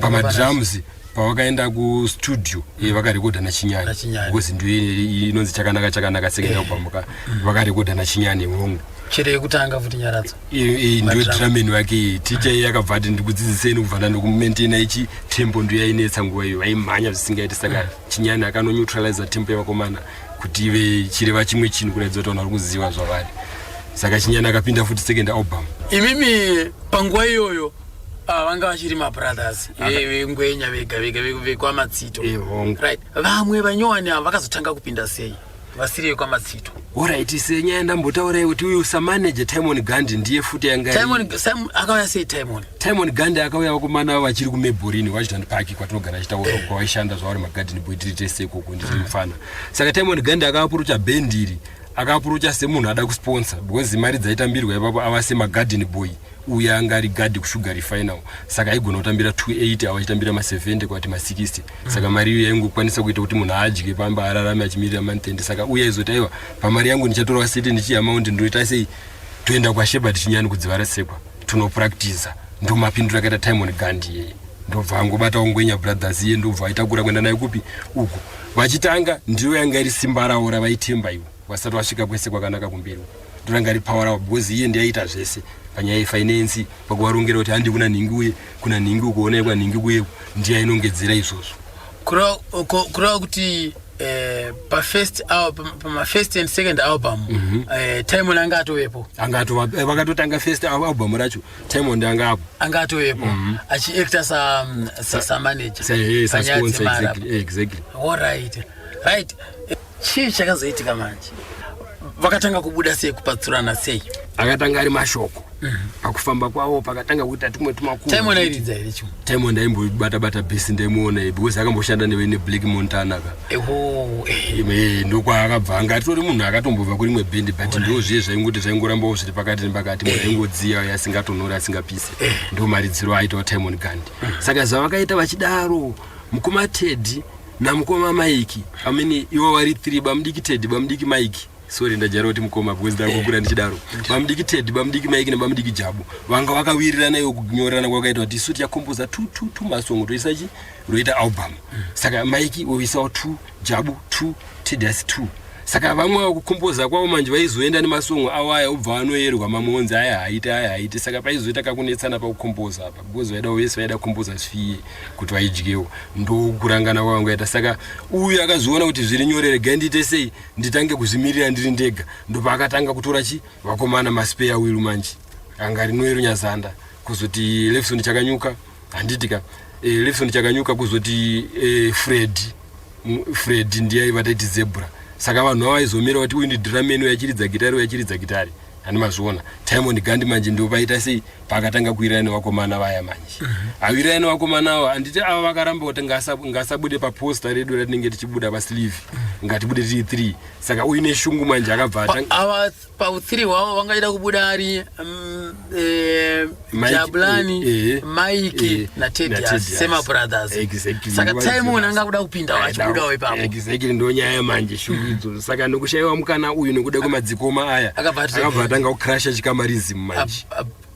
pamadrums pavakaenda kustudio vakarekodha naChinyani because ndiyo inonzi chakanaka second album vakarekodha naChinyani hongu chere yekutanga futi nyaradzo ndio drumming wake teacher yakabva ati ndikudzidziseni kubva ndokumaintaina ichi tempo ndiyo yainetsa nguva iyo vaimhanya zvisingaiti saka Chinyani akanoneutralize tempo yavakomana kuti ive chireva chimwe chinhu kuratidza kuti vanhu vari kuziva zvavari saka chinyana akapinda futi second album. Imimi panguwa iyoyo vanga vachiri mabrothers ngwenya vega kwa Matsito. Right, vamwe vanyowani ava vakazotanga kupinda sei vasiri kwa Matsito. Alright, senya ndambotaura kuti uyu samanager Timon Gandhi ndiye futi yanga. Timon akauya sei Timon Gandhi akauya kumana vachiri kuMeburini Washington Park kwatinogara achitaura kwa waishanda zvavari magarden boy tiri seko kundiri mufana. Saka Timon Gandhi akapurucha bendiri akapurucha semunhu ada kusponsor because mari dzaitambirwa ipapo ava semagarden boy uya anga ari gadi kusugar final. Saka aigona kutambira 280 awachitambira ma70 kwati ma60. Saka mari iyo yaingokwanisa kuita kuti munhu adye pamba ararame achimirira month. Saka uya izotaiwa pamari yangu ndichatora city ndichi amount ndoita sei toenda kwa Shepherd Chinyani kudzivara sekwa tuno practice ndo mapindura akaita Timon Gandhi yeye ndobva angobata ongwenya brothers iye ndobva aitakura kwenda naye kupi uko vachitanga ndiyo yanga iri simba rawo ravaitemba iwo wasati wasvika kwese kwakanaka kumberi ndoranga iri power rawo because iye ndiyaita zvese panyaya yefinance pakuvarongera kuti handi kuna ningi uye kuna ningi ukuonekwa ningi kuye ndiye ainongedzera izvozvo kurava kuti pama first and second album Timon anga atovepo vakatotanga first album racho Timon anga atovepo achiacta sa manager sa sponsor exactly. Right chii chakazoitika manje vakatanga kubuda sei kupatsurana sei akatanga ari mashoko pakufamba kwavo pakatanga kuita tumwe tumakuru. Timon airidza here chimwe Timon ndaimbobata besi ndaimuona because akamboshanda nevene Black Montana ka ndokwaakabva anga atori munhu akatombobva kurimwe bhendi but ndozviye zvaingoti zvaingorambawo zviri pakati nepakati munhu aingodziya asingatonori asingapise ndo maridziro aitawo Timon Gandhi. Saka zvavakaita vachidaro mukoma Ted namukoma Mike ivo vari 3 bamudiki Ted bamudiki Mike sorry ndajara kuti mukoma because ndakukura ndichidaro bamudiki Ted bamudiki Mike nebamudiki Jabu vanga vakawirirana iyo kunyorana kwakaita kuti isu tichakompoza 2 masongo toisachi roita album. Saka Mike oisawo 2 Jabu 2 Ted as 2. Saka vamwe vakukompoza kwavo manje vaizoenda nemasongo awaya ubva anoyerwa mamonzi aya haiti saka paizoita kakunetsana pakukompoza apa because vaida vese vaida kukompoza zviye kuti vaidyewo ndokurangana kwavangu yaita. Saka uyu akazoona kuti zviri nyorere gandiite sei nditange kuzvimirira ndiri ndega ndopaakatanga kutora vakomana maspare wheel manje anga rinoero Nyazanda kuzoti Lefson chakanyuka handitika Lefson chakanyuka kuzoti Fred ndiye ivataiti Zebra. Saka vanhu vaizomira kuti uyu ndidrameni uyachiridza gitari hani mazviona Timon Gandhi manje ndo vaita sei pakatanga kuirana nevakomana vaya manje awirirana nevakomana avo handiti ava vakaramba kuti ngasabude paposta redu ratinenge tichibuda pasleeve ngatibude tiri 3. Saka uyu neshungu manje akabva ava pa3 wavo vangaida kubuda ari Jabulani Mike na Ted sema brothers. Saka Timon anga kuda kupinda wachibudawo ipapo exactly ndo nyaya manje shungu idzo. Saka nokushayiwa mukana uyu nekuda kwemadzikoma aya akabva atanga kukrasha chikamarism manje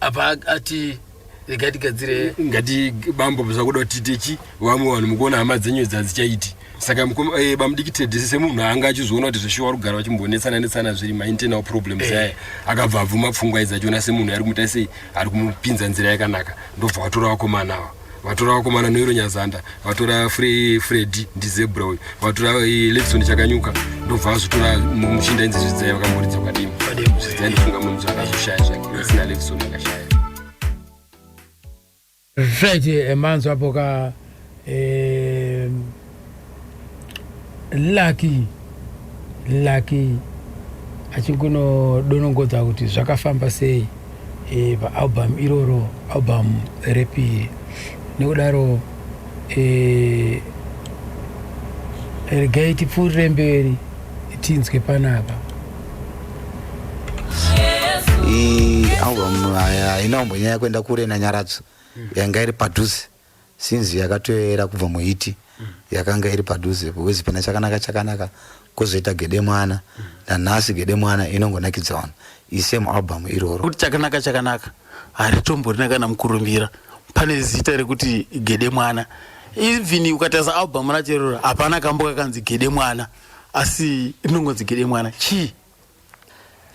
apa ati ngatigadzire ngati bambo zvakuda kuti titechi vamwe vanhu mukuona hama dzenyu dzadzichaiti. Saka bamudiki Ted semunhu anga achizoona kuti zveshuwa rugara vachimbonetsana zviri ma-internal problems aya akabva abvuma pfungwa idzachiona semunhu ari kumuita sei ari kumupinza nzira yakanaka ndobva vatora vakomana ava vatora vakomana noiro Nyazanda vatora Fred ndiZebra uyu vatora Lefson chakanyuka ndobva vazotora muchinda inzi zvidzai vakamboridza kwadima zvidzai ndifunga munhu akazoshaya zvake sina Lefson akashaya. Right manzo apo ka Lucky achikuno donongodza kuti zvakafamba sei paalbum iroro album repi nekudaro regai tipfuurire mberi tinzwe panapa. Album inombonyanya kuenda kure nanyaradzo yanga iri padhuze sinzi yakatoera kubva muhiti yakanga iri padhuze because pena chakanaka kozoita Gede Mwana nanhasi Gede Mwana inongonakidza vanhu isame album iroro kuti chakanaka haritomborina kana mukurumbira pane zita rekuti Gede Mwana even ukataza album racho iroro hapana kamboka kanzi Gede Mwana asi inongonzi Gede Mwana chii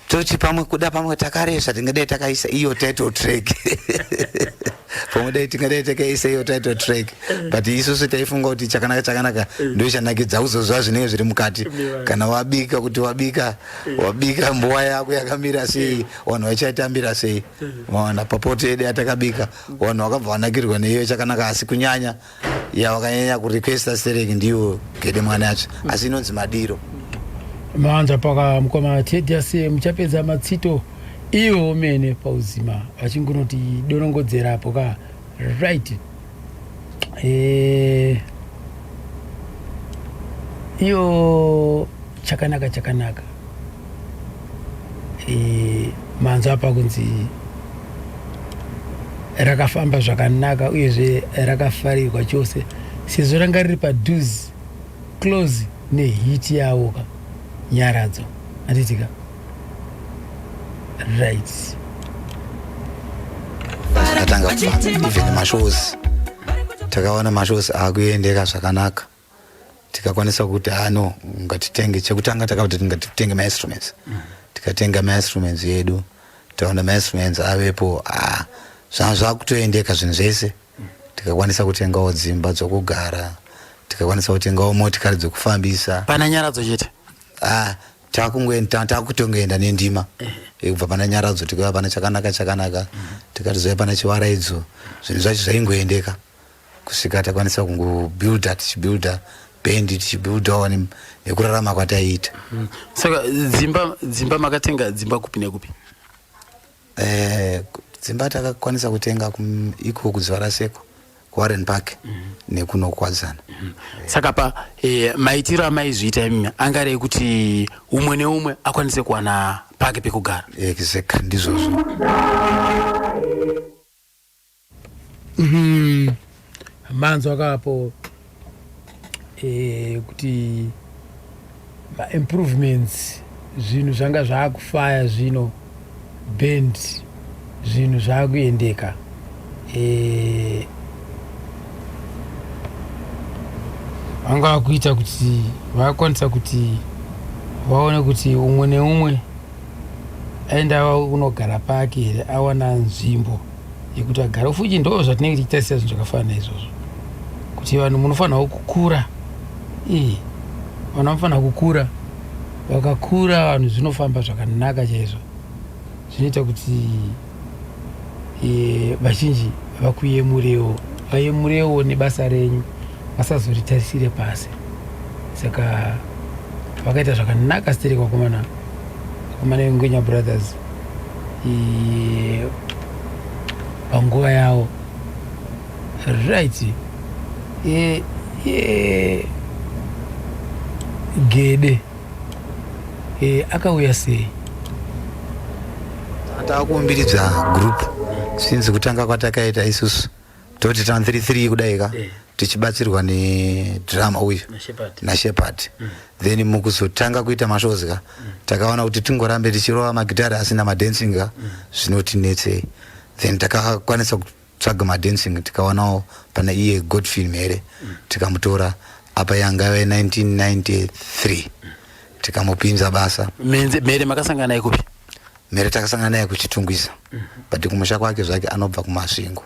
toti pamwe kuda pamwe takaresa tingadai takaisa iyo title track pomwe dai tingadai iseyo title track but isusu taifunga kuti chakanaka ndio chanakidza uzozwa zvinenge zviri mukati kana wabika kuti wabika mbowa yako yakamira sei vanhu vachaitambira sei mawana papoto edu atakabika vanhu vakabva vanakirwa neiyo chakanaka asi kunyanya yavakanyanya kurequesta stereki ndiwo Gede Mwana yacho asi inonzi Madiro manja paka mukoma Thaddeus muchapedza matsito iwo mene pauzima vachingunoti dorongodzerapo ka right iyo chakanaka manza apa kunzi rakafamba zvakanaka uyezve rakafarirwa chose sezvo ranga riri padhuze close nehiti yavo ka nyaradzo anditika right tatanga kufamba even mashows takaona mashows akuendeka zvakanaka tikakwanisa kuti ano ngatitenge chekutanga takati ngatitenge ma-instruments tikatenga ma-instruments yedu taona ma-instruments avepo zvakutoendeka zvinhu zvese tikakwanisa kutengawo dzimba dzokugara tikakwanisa kutengawo motikari dzokufambisa pana nyaradzo chete takutongoenda nendima kubva pana nyaradzo tikauya pana chakanaka tikatizoya pana chivaraidzo zvinhu zvacho zvaingoendeka kusvika takwanisa kungobuilda tichibuilda bendi tichibuildawo nekurarama kwataiita saka dzimba makatenga dzimba kupi nekupi dzimba takakwanisa kutenga iko kudzvara seko kuWarren Park nekuno kwadzana saka pa maitiro amaizviita imimi angarei kuti umwe neumwe akwanise kuwana pake pekugara exactly ndizvozvo manzo akapo kuti ma-improvements zvinhu zvanga zvaakufaya zvino band zvinhu zvaakuendeka vanga vakuita kuti vakwanisa kuti vaone kuti umwe neumwe aenda unogara pake here awana nzvimbo yekuti agara ufuchi ndo zvatinenge tichitarisa zvinhu zvakafanana naizvozvo kuti vanhu munofanirwa kukura vanhu vanofanira kukura vakakura vanhu zvinofamba zvakanaka chaizvo zvinoita kuti vazhinji vayemurewo nebasa renyu vasazoritarisire pasi saka vakaita zvakanaka Stereki vakomana veNgwenya Brothers panguva yavo right Gede akauya sei taakuumbiridza group since kutanga kwatakaita isusu toti tan 33 kudaika tichibatsirwa nedrama uyu naShepherd then mukuzotanga kuita mashozika takaona kuti tingorambe tichirova magitari asina madancing zvinotinetsei then takakwanisa kutsvaga madancing tikaonawo pana iye Godfrey Mhere tikamutora apa yanga yave 1993 tikamupinza basa Mhere makasangana naye kupi Mhere takasangana naye kuchitungwiza but kumusha kwake zvake anobva kumasvingo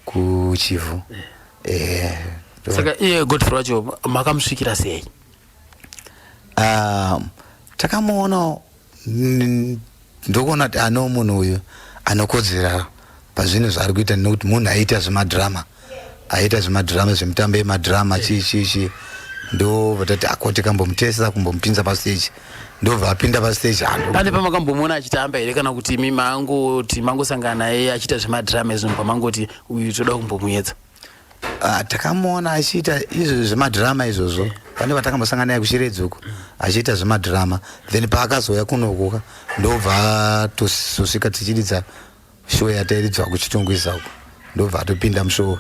kuchivu saka iye Godfrey wacho makamusvikira sei takamuona ndokuona kuti ano munhu uyu anokodzera pazvinhu zvaari kuita nekuti munhu aita zvemadhirama zvemutambo yemadhirama chii ndo vatati akoti kambomutesa kumbomupinza pastage ndo vapinda pastage pane pamakambomuona achitamba here kana kuti imi mangosangana naye achiita zvemadhirama izvo pamangoti uyu toda kumbomuedza takamuona achiita izvo zvemadhirama izvozvo pane vatakambosangana naye kuchiredzuko achiita zvemadhirama then paakazoya kunokuka ndobva tosvika tichiridza show yatairidzwa kuchitungwiza uko ndobva atopinda mushow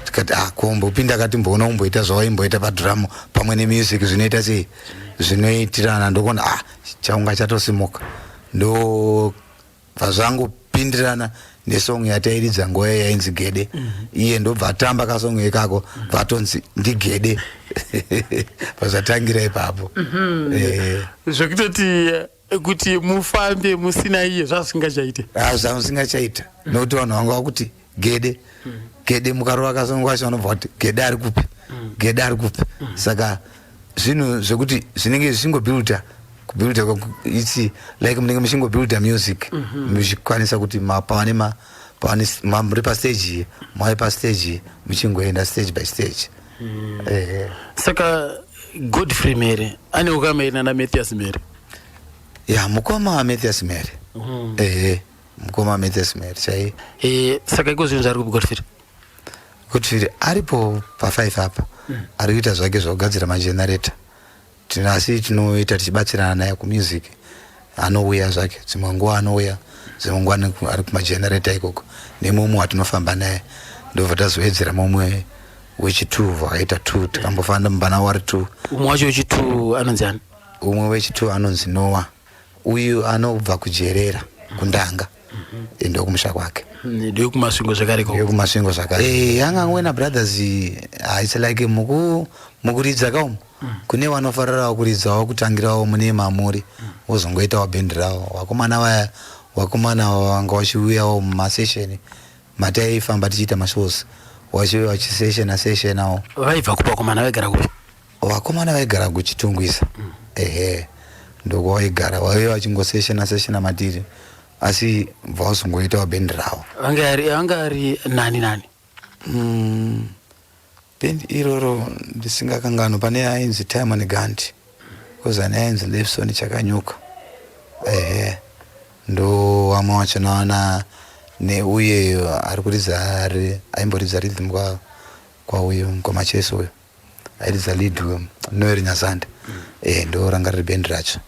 tikati kombopinda katimboona umboita zvawaimboita padhiramu pamwe nemusic zvinoita sei zvinoitirana ndokuona chaunga chatosimuka ndo vazvangopindirana nesong yatairidza nguva yainzi Gede iye ndobva atamba kasong ikako vatonzi ndiGede pazvatangira ipapo zvokutoti kuti mufambe musina iye zvazvisingachaite zvamusingachaita nokuti vanhu vanga vakuti Gede mukarova kasongwasha unobva kuti Gede ari kupi saka zvinhu zvekuti zvinenge zvisingobuilda kubuilda it's like munenge muchingobuilda music muchikwanisa kuti muri pastage mauye pastage muchingoenda stage by stage. Saka Godfrey Mere ane ukamaina na Matthias Mere mukoma wa Matthias Mere mukoma wa Matthias Mere chai saka iko zvinhu zvari Godfrey aripo pa5 apa ari kuita zvake zvokugadzira magenerator asi tinoita tichibatsirana naye kumusic anouya zvake dzimwe nguva anouya dzimwe nguva ari kumagenerator ikoko nemumwe watinofamba naye ndobva tazoedzera mumwe wechi2 vakaita 2 tikambofamba mbana wari 2 umwe wacho wechi2 anonzi ani umwe wechi2 anonzi Noah uyu anobva kujerera kundanga ndo kumusha kwake ndio kumasvingo zvakare Hangangwena Brothers it's like mukuridza kaumu kune vanofarirawo kuridzawo kutangirawo mune mamuri wozongoitawo bhendi rawo wakomana vanga vachiuyawo mumasesheni mataifamba tichiita mashows wachiuya vachisession awo vaibva kupa vakomana vaigara kupi vakomana vaigara kuchitungwisa ndokwavaigara vaive vachingosession matiri asi vazongoitawo bhendi rawo vanga ari nani bhendi iroro ndisingakangano pane ainzi Time and Gandhi kozani ainzi Lefson Chakanyuka ndo vamwe vacho nawana neuye ari kuridza aimboridza rhythm kwa uyo Mkomacheso uyo airidza lead Noel Nyazanda ndo ranga riri bhendi racho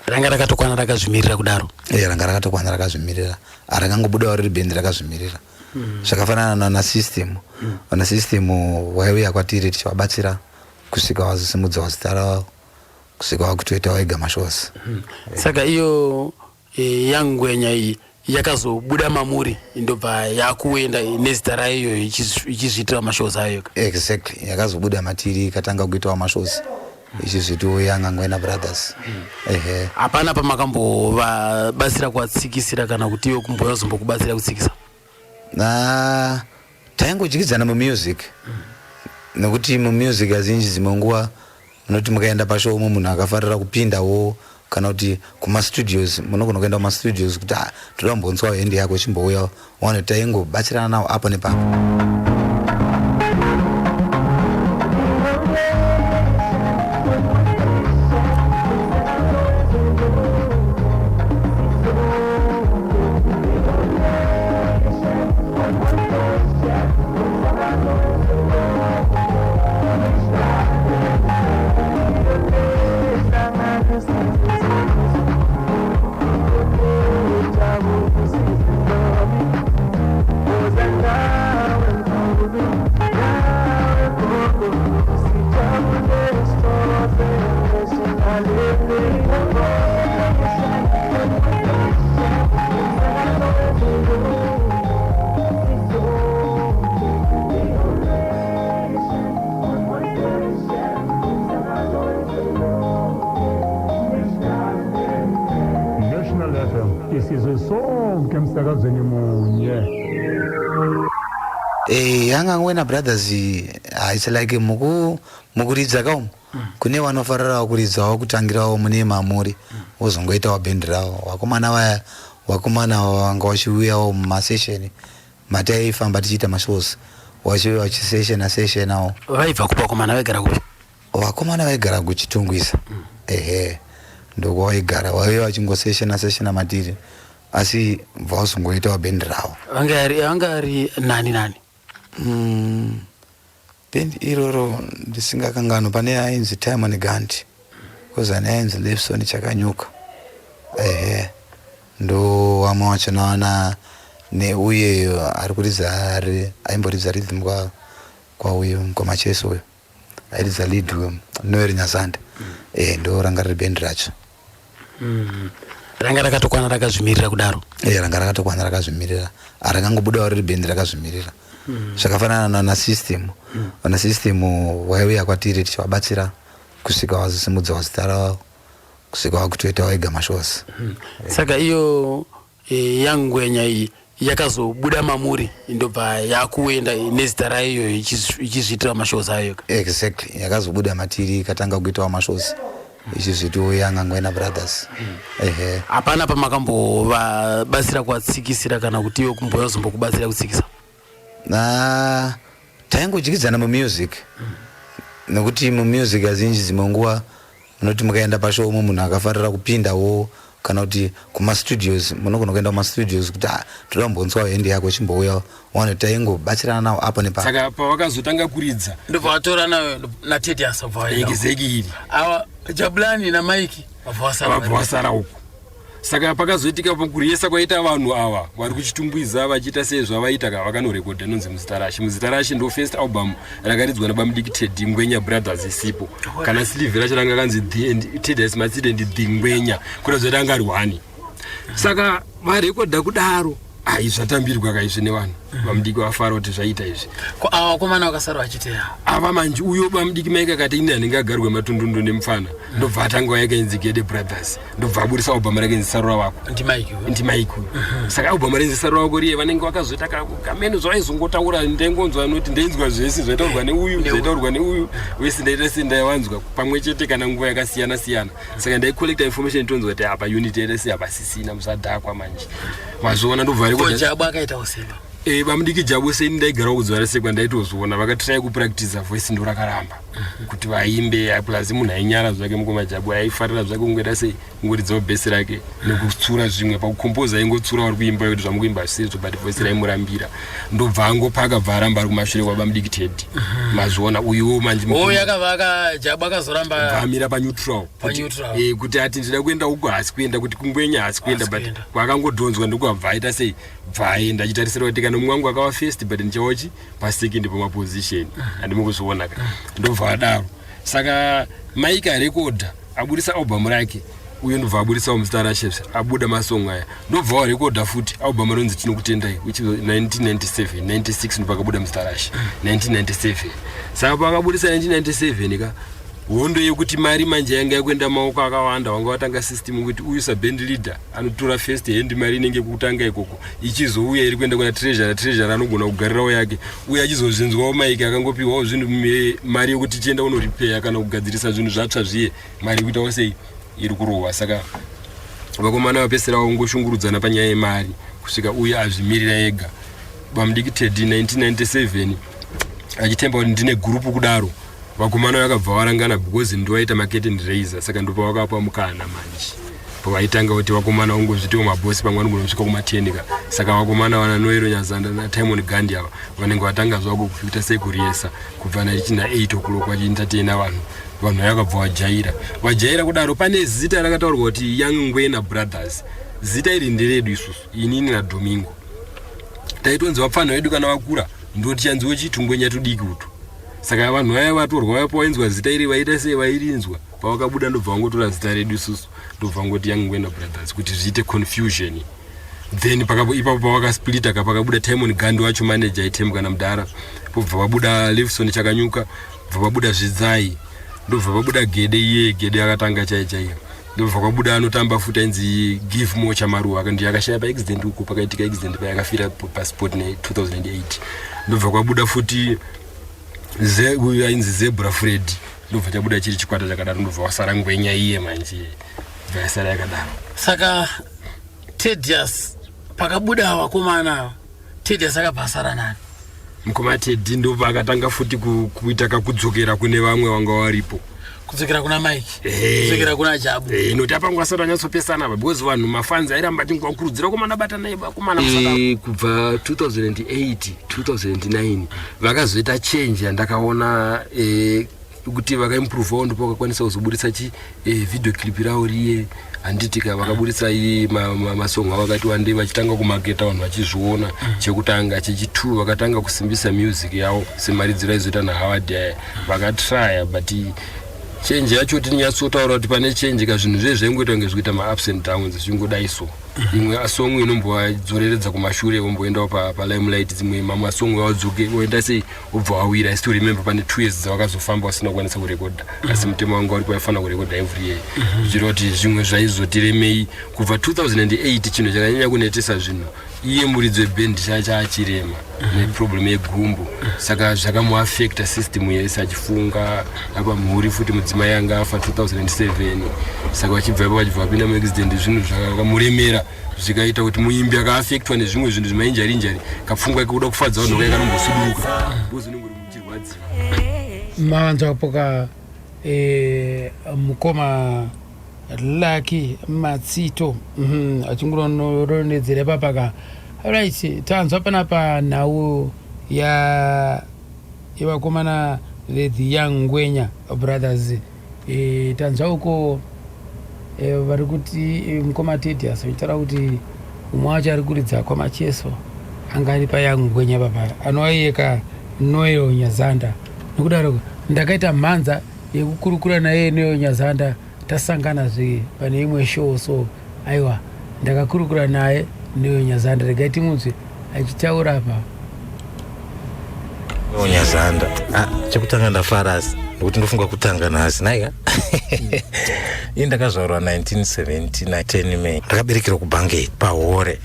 ranga rakatokwana rakazvimirira kudaro ranga rakatokwana rakazvimirira arakangobudawo riri bhendi rakazvimirira zvakafanana na system waiuya kwatiri tichivabatsira kusvika wazosimudza wazita ravo kusvika wakutoita waiga mashows saka iyo yangwenya iyi yakazobuda mamuri ndobva yakuenda nezita rayo ichizviitira mashows ayo exactly yakazobuda matiri ikatanga kuitawo mashows ichizvitiwo Hangangwena Brothers hapana pamakambovabatsira kuvatsikisira kana kuti iwo kumboya zombokubatsira kutsikisa taingodyidzana mumusic nekuti mumusic azhinji dzimwe nguva munoti mukaenda pashow umwe munhu akafarira kupindawo kana kuti kumastudios munogona kuenda kumastudios kuti toda kumbonzwawo hendi yako chimbouya waone taingobatsirana nawo apo nepapo. Hangangwena Brothers it's like mukuridza kaumu kune vanofarirawo kuridzawo kutangirawo mune mamuri wozongoitawo bhendi rawo wakomana vanga vachiuyawo mumasesheni mataifamba tichiita mashows wachiuya vachisession awo vaibva kupa vakomana vaigara kupi vakomana vaigara kuchitungwisa ndokwavaigara vaive vachingosession matiri asi vazongoitawo bhendi rawo vanga ari nani bhendi iroro ndisingakangano pane ainzi Time and Gandhi kozani ainzi Lefson Chakanyuka ndo vamwe vacho nawana neuye ari kuridza aimboridza rhythm kwa uyo Mkomacheso uyo airidza lead Noel Nyazanda ndo ranga riri bhendi racho ranga rakatokwana rakazvimirira kudaro ranga rakatokwana rakazvimirira arakangobudawo riri bhendi rakazvimirira zvakafanana na system waiuya kwatiri tichivabatsira kusvika wazosimudza wazita ravo kusvika wakutoita waiga mashows saka iyo yangwenya iyi yakazobuda mamuri indobva yakuenda nezita rayo ichizviitira mashows ayo. Exactly, yakazobuda matiri ikatanga kuitawo mashows ichizvitiwo Yangangwena Brothers. Hapana pamakambovabatsira kuvatsikisira kana kuti iwo kumboya zombokubatsira kutsikisa? Taingodyidzana mumusic nekuti mumusic azhinji dzimwe nguva munoti mukaenda pashow umwe munhu akafarira kupindawo kana kuti kumastudios munogona kuenda kumastudios kuti toda kumbonzwawo hendi yako chimbouya waone taingobatsirana nawo apo nepapo. Saka pavakazotanga kuridza ndobva vatora naTeddy asabva ekizekiri awa Jabulani na Mike vabva vasara uko. Saka pakazoitika pakuriesa kwaita vanhu ava vari kuchitumbwiza vachiita sezvavaita vakanorekodha inonzi Muzita Rashi ndo first album rakaridzwa naBamudiki Teddy Ngwenya Brothers isipo kana Silver racho ranga kanzi Teddy Matside and The Ngwenya kuti zvaitanga ari one. Saka varekodha kudaro zvatambirwa kaizvi nevanhu Bamudiki vafara kuti zvaita izvi vakomana vakasara vachiteya ava manje uyo Bamudiki Mike akati ini anenge agarwe matundundo nemufana ndobva atanga yakainzi Gede Brothers ndobva aburisa album rakenzi Sarura Wako ndi Mike. Saka album rakenzi Sarura Wako riye vanenge vakazoita kamene zvaizongotaura ndengonzwa noti ndeinzwa zvese zvaitaurwa neuyu zvaitaurwa neuyu wese ndaita sendawanzwa pamwe chete kana nguva yakasiyana siyana. Saka ndaicollecta information tonzwa kuti apa unit yese apasisina musadhakwa manje mazoona ndobva rekodha Jabu akaita usimba. Bamudiki Jabu sei ndaigara kudzvara sekwa ndaitozviona vakatrai kupractice voice ndo rakaramba kuti vaimbe plus munhu ainyara zvake mukoma Jabu aifarira zvake kungoita sei ngoridza base rake nekutsura zvimwe pakukompoza aingotsura vari kuimba kuti zvamukuimba zvisizvo but voice raimurambira ndobva angopaka bva aramba ari kumashure kwaBamudiki Teddy mazoona uyuwo manje yakavaka Jabu akazoramba amira paneutral kuti ati ndida kuenda uko hasi kuenda kuti Kungwenya hasi kuenda but kwakangodhonzwa ndokubva aita sei bvaenda achitarisira kuti kana mumwe wangu akawa first but ndichaochi pasecond pamaposition handimukuzoona ndobva adaro. Saka Mike arekodha aburisa album rake uyo ndobva aburisa Muzita Rashi abuda masong aya ndobva warekodha futi album ronzi Tinokutendai which was 1997 96 ndopakabuda Muzita Rashi 1997. Saka pakaburisa 1997 ka hondo yekuti mari manje yanga yakuenda maoko akawanda wanga watanga system kuti uyu band leader anotora first hand mari inenge kutanga ikoko ichizouya iri kuenda kuna treasurer anogona kugarirawo yake uye achizozvinzwawo Mike akangopiwawo zvinhu mari yekuti chienda uno repair kana kugadzirisa zvinhu zvatsva zviye mari kuitawo sei iri kurohwa. Saka vakomana vapesera vangoshungurudzana panyaya yemari kusvika uye azvimirira ega. Bamudiki Teddy 1997 achitemba kuti ndine gurupu kudaro vakomana vakabva varangana because ndoaita market and raiser. Saka ndopa vakapa mukana manje pavaitanga kuti vakomana ungozvitiwo mabosi pamwe anogonosvika kuma10 ka. Saka vakomana vana Noero Nyazanda naTimon Gandhi ava vanenge vatanga zvavo kuita sekuriesa kubva na 8 o'clock vachientertaina vanhu vakabva vajaira kudaro. Pane zita rakataurwa kuti Yangangwena Brothers. Zita iri nderedu isusu inini naDomingo taitonzi vapfana vedu kana vakura ndoti chanziwo chitungwenya tudiki utu. Saka vanhu vaya vatorwa vapo vainzwa zita iri vaita sei vairinzwa pavakabuda ndobva vangotora zita redu isusu ndobva ngoti Yangangwena Brothers kuti zviite confusion. Then ipapo pavakasplita pakabuda Timon Gandhi wacho manager aitem kana mudhara pobva vabuda Levison Chakanyuka bva vabuda Zvidzai ndobva vabuda Gede akatanga chaichaiya ndobva kwabuda anotamba futi ainzi Give More Chamaruwa akandi yakashaya paaccident uko pakaitika accident payakafira passport ne 2008 ndobva kwabuda futi uyu ainzi Zebra Fred ndobva chabuda chiri chikwata chakadaro ndobva wasara Ngwenya iye manje bva yasara yakadaro. Saka Tedious pakabuda vakomana Tedious akabvasara nani mukoma Teddy ndobva akatanga futi kuita kakudzokera kune vamwe vanga varipo kudzokera kuna Mike kudzokera kuna Jabu noti apa ngasara nyatsopesana because vanhu mafans airamba tingokurudzira komana batana vakomana musaka kubva 2008 2009 vakazoita change yandakaona kuti vakaimprove ndipo vakakwanisa kuzoburitsa video clip rawo riye handitika vakaburitsa masong avakati wande vachitanga kumaketa vanhu vachizviona chekutanga chechi2 vakatanga kusimbisa music yavo semaridziro aizoita naHoward vakatrya but change yacho tinyatsotaura kuti pane change ka zvinhu zvezvengoita kunge zvikuita ma-ups and downs zvingodaiso imwe asong inombovadzoreredza kumashure vomboendawo palimelight dzimwe mamwe asong wadzoke woenda sei wobva wawira. I still remember pane 2 years dzavakazofamba vasina kukwanisa kurekodha asi mutemo wangu wari paifanira kurekodha every year zviroti zvimwe zvaizotiremei kubva 2008 chinhu chakanyanya kunetesa zvinhu iye muridzi weband chacha achirema neproblem yegumbo saka zvakamuafecta system yese achifunga apa mhuri futi mudzimai anga afa 2007 saka vachibva ipo vachibva vapinda muaccident zvinhu zvakamuremera zvikaita kuti muimbi akaafectwa nezvimwe zvinhu zvemainjari kapfungwa kekuda kufadza vanhu vakanombosuduruka bozvinongori muchirwadziwa mavanza kupoka mukoma Lucky Matsito achinguronedzera papaka. Right, tanzwa panapa nhau ya vakomana the Young Ngwenya brothers. Tanzwa uko vari kuti mukoma Tedious vitaura kuti umwe wacho ari kuridza kwamacheso anga ari paYoung Ngwenya papa anoyeka Noel Nyazanda. Nokudaro ndakaita mhanza yekukurukura naye Noel Nyazanda tasangana zve pane imwe show so aiwa ndakakurukura naye Noel Nyazanda regaiti munzwe achitaura apa Noel Nyazanda chekutanga ndafarasi nokuti ndofunga kutanga nhasi naika ini ndakazvarwa 1970 May ndakaberekera kuBhangate pahore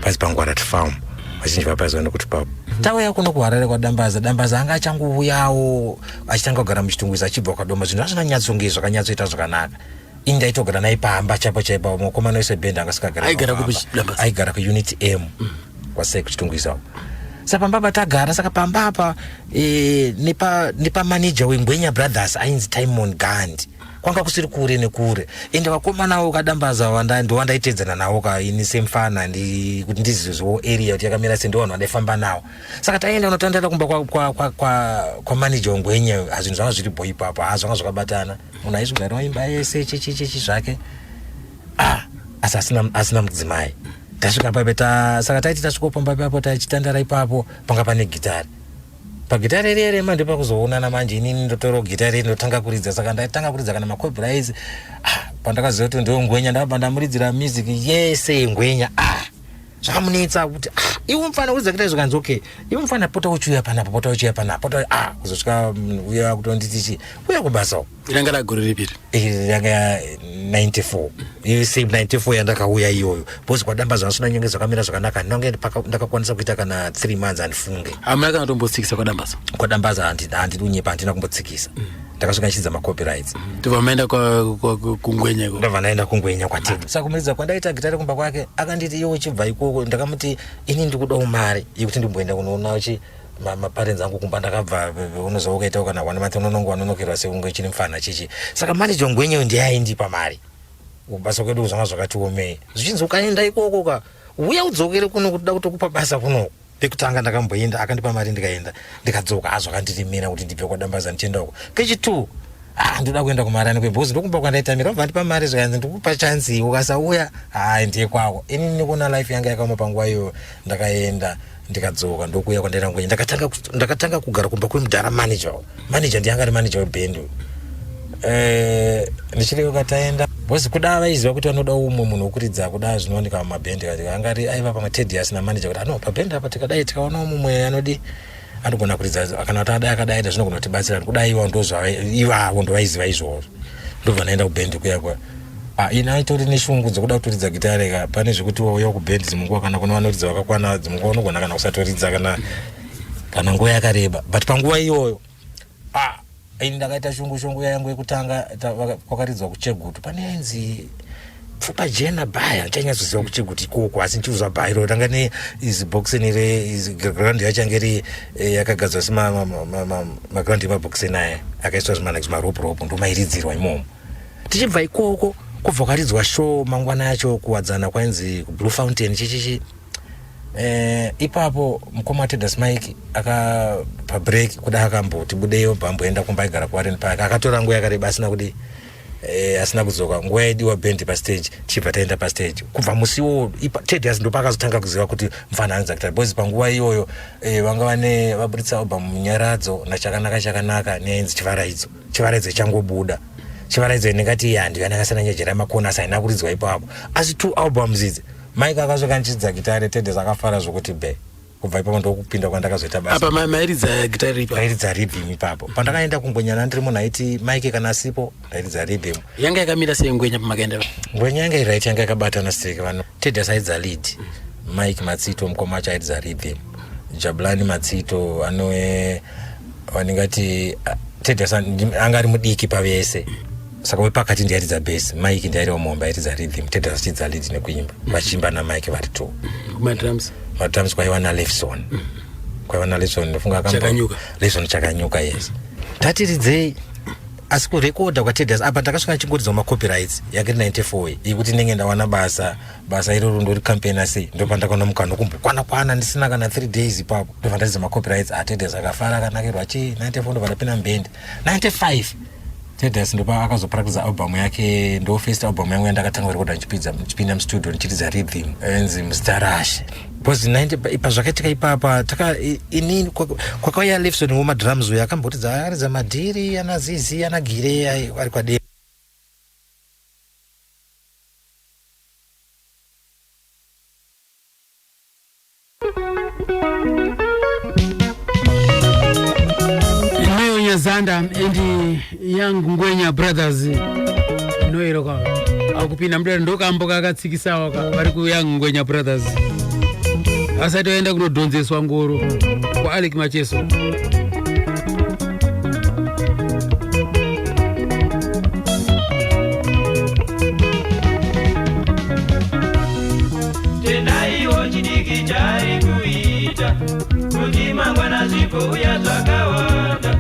pasi paNgwarat Farm vachinji vapaiziva nekuti papo tauya kuno kuHarare kwaDambaza anga achangouyawo achitanga kugara muchitungwiza achibva kwaDoma zvinhu zvazvinganyatsonge zvakanyatsoita zvakanaka ini ndaitogara naye pamba chaipo mukomana wese band angasikagara aigara kuUnit M kwasai kuchitungwiza saka pambapa tagara saka pambapa nepa manager weNgwenya Brothers ainzi Timon Gandhi kwanga kusiri kure nekure ende vakomana vo kaDambaza ndowandaitedzana nawo ini semfana kuti ndizizwewo area kuti yakamira sei ndovanhu vandaifamba nawo saka taenda unotandara kumba kwa manager weNgwenya zvinhu zvanga zviripo ipapo zvanga zvakabatana munhu aizogara waimba yese chichi zvake asi asina mudzimai tasvika papo saka taiti tasvika pamba papo tachitandara ipapo panga pane gitari pagitari rere manje pakuzoonana manje inini ndotora gitari ndotanga kuridza saka ndatanga kuridza kana maCobras pandakaziva kuti ndiwo Ngwenya ndabva ndamuridzira music yese yeNgwenya zvakamunetsa kuti iwe mfana kuridza gitari zvakanzi okay iwe mfana pota uchiuya panapo kuzosvika uya kutonditichi uya kubasa iranga ragore ripiri iranga 94 iyo same 94 yandakauya iyoyo bosi kwaDambaza vasina nyenge zvakamira zvakanaka ndakakwanisa kuita kana 3 months andifunge amuna kana tombotsikisa kwaDambaza handidi unyepa handina kumbotsikisa ndakasvika nchidza maCopyrights ndobva maenda kuNgwenya ndobva naenda kuNgwenya kwatiri saka kumuridza kwandaita gitari kumba kwake akanditi iwe uchibva ikoko ndakamuti ini ndikudawo mari yekuti ndimboenda kunoona maparents angu kumba ndakabva unoziva ukaitawo kana 1 month unonongo wanonokerwa seunge chiri mfana chichi saka manager weNgwenya ndiye aindipa mari kubasa kwedu zvanga zvakati omei zvichinzi ukaenda ikoko uya udzokere kuno kuda kutokupa basa kuno pekutanga ndakamboenda akandipa mari ndikaenda ndikadzoka zvakandirimira kuti ndibve kwaDambaza ndichiendako kechi2 ndoda kuenda kuMarani kwebhozi ndokumba kwandaitamira wabva ndipa mari zvakanzi ndikupa chansi ukasauya ndiye kwako ini ndikuona life yanga yakaoma panguva iyo ndakaenda ndikadzoka ndokuya kwandaenda Ngwenya ndakatanga kugara kumba kwemudhara manager ndiye anga ari manager weband ndichiri ukataenda bosi kuda vaiziva kuti vanoda umwe munhu wokuridza kuda zvinooneka mumabhendi kati angari aiva pamwe Tedious namanager kuti pabhendi apa tikadai tikaona mumwe anogona kuridza kana kuti adai akadai zvinogona kutibatsira kudai ivavo ndovaiziva izvozvo ndobva naenda kubhendi kuyakwa ini aitori neshungu dzokuda kutoridza gitari pane zvekuti wauya kubhendi dzimunguva kana kuna vanoridza vakakwana dzimunguva unogona kana kusatoridza kana nguva yakareba but panguva iyoyo ini ndakaita shungu yangu yekutanga kwakaridzwa kuChegutu pane yainzi pfupa jena baya chanyatsoziva kuChegutu ikoko asi ndichiuzwa bhairo ranga neizibhokiseni graundi yachangeri yakagadzwa semagiraundi emabhokiseni aya akaiswa zvimaropu ndomairidzirwa imomo tichibva ikoko kubva kwaridzwa show mangwana yacho kuwadzana kwainzi Blue Fountain chichichi ipapo mukoma Tedious Mike pabreak kuda akamboti budeyo bamboenda kumba igara kuWarren Park akatora nguva yakareba asina kudzoka nguva yaidiwa band pastage tichibva taenda pastage kubva musiwo Tedious ndo pakazotanga kuziva kuti mfana anza gitari boys panguva iyoyo vanga vaburitsa album Munyaradzo nachakanaka neyainzi Chivaraidzo changobuda Chivaraidzo ndingati handiyo yanakasana nyejera makona asaina kuridzwa ipapo asi 2 albums idzi Mike akasvika nchidza gitari Tedious akafara zvokuti be kubva ipapo ndokupinda kwandakazoita basa apa mairidza gitari ipapo mairidza rhythm ipapo pandakaenda kuNgwenya ndiri munhu aiti Mike kana asipo ndairidza rhythm yanga yakamira sei Ngwenya pamakaenda Ngwenya yanga iraiti yanga yakabatana strike vanhu Tedious aidza lead Mike Matsito mukoma wacho aidza Rhythm, Jabulani Matsito anowe waningati Teddy angari mudiki pavese, saka wepakati ndiye aidza bass, Mike ndiye ari momba aidza Rhythm, Teddy achidza lead nekuimba, vachimba na Mike vari two. Madrums kwaiva na Lefson, ndofunga Chakanyuka. Lefson Chakanyuka, yes. Tatiridzei asi kurekoda kwaTeddy apa ndakasvika chingodzi copyrights yake 94 yekuti ndenge ndawana basa iro ndori campaign sei ndopa ndakaona mukana kumbokwana ndisina kana 3 days ipapo ndobva ndadzidza copyrights Teddy akafara akanakirwa 94 ndobva ndapinda mbend 95 Teddy ndopa akazopractice album yake ndo first album yangu yandakatanga kurekoda ndichipinda mustudio ndichidza Rhythm enzi Mstarash because 90 ipa zvakaitika ipapa taka inini kwakauya Lefson womadrums uyo akambotidza ari zamadhiri ana zizi ana gire ari kwadera. Inoyo Nyazanda and Young Ngwenya Brothers inoiro kwa akupinda mdere ndokamboka akatsikisawo vari ku Young Ngwenya Brothers asati oenda kunodhonzeswa ngoro kwa Alec Macheso. Tendaiwo chidiki chari kuita kuti mangwana zvikuuya zvakawanda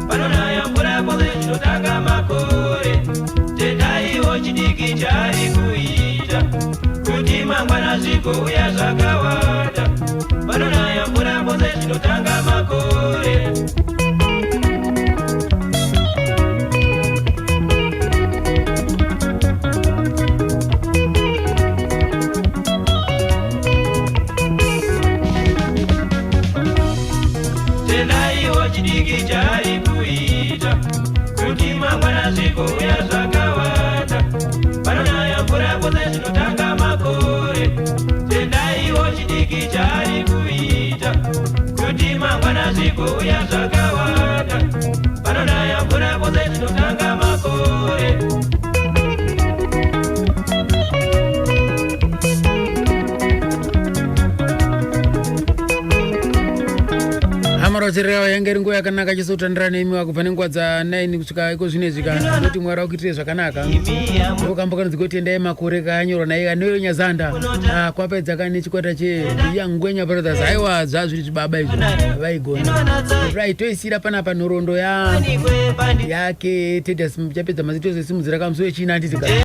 panonaya mvura pose zvinotanga makore. Tendaiwo chidiki chari kuita kuti mangwana zvikuuya zvakawanda panonaya mvura pose zvinotanga makore. Tendaiwo chidiki chari kuita kuti mangwana zvikuuya zvakawanda panonaya mvura pose zvinotanga makore. Tendaiwo chidiki chari kuita kuti mangwana zvikuuya zvakawanda panonaya mvura pose zvinotanga makore. Amarocherera yange nguva yakanaka chisotandirana nemi wako pane nguva dza 9 kusvika iko zvinezvi kana kuti Mwari akuitire zvakanaka ndokambokanzi kuti endai makore kanyorwa naye anoyo Nyazanda kwapedza kane chikwata che Young Ngwenya Brothers aiwa zvazviri zvibaba izvo vaigona right toisira panapa nhoroondo yake Teddy chapedza mazito sesimudzira kamuso wechina anditi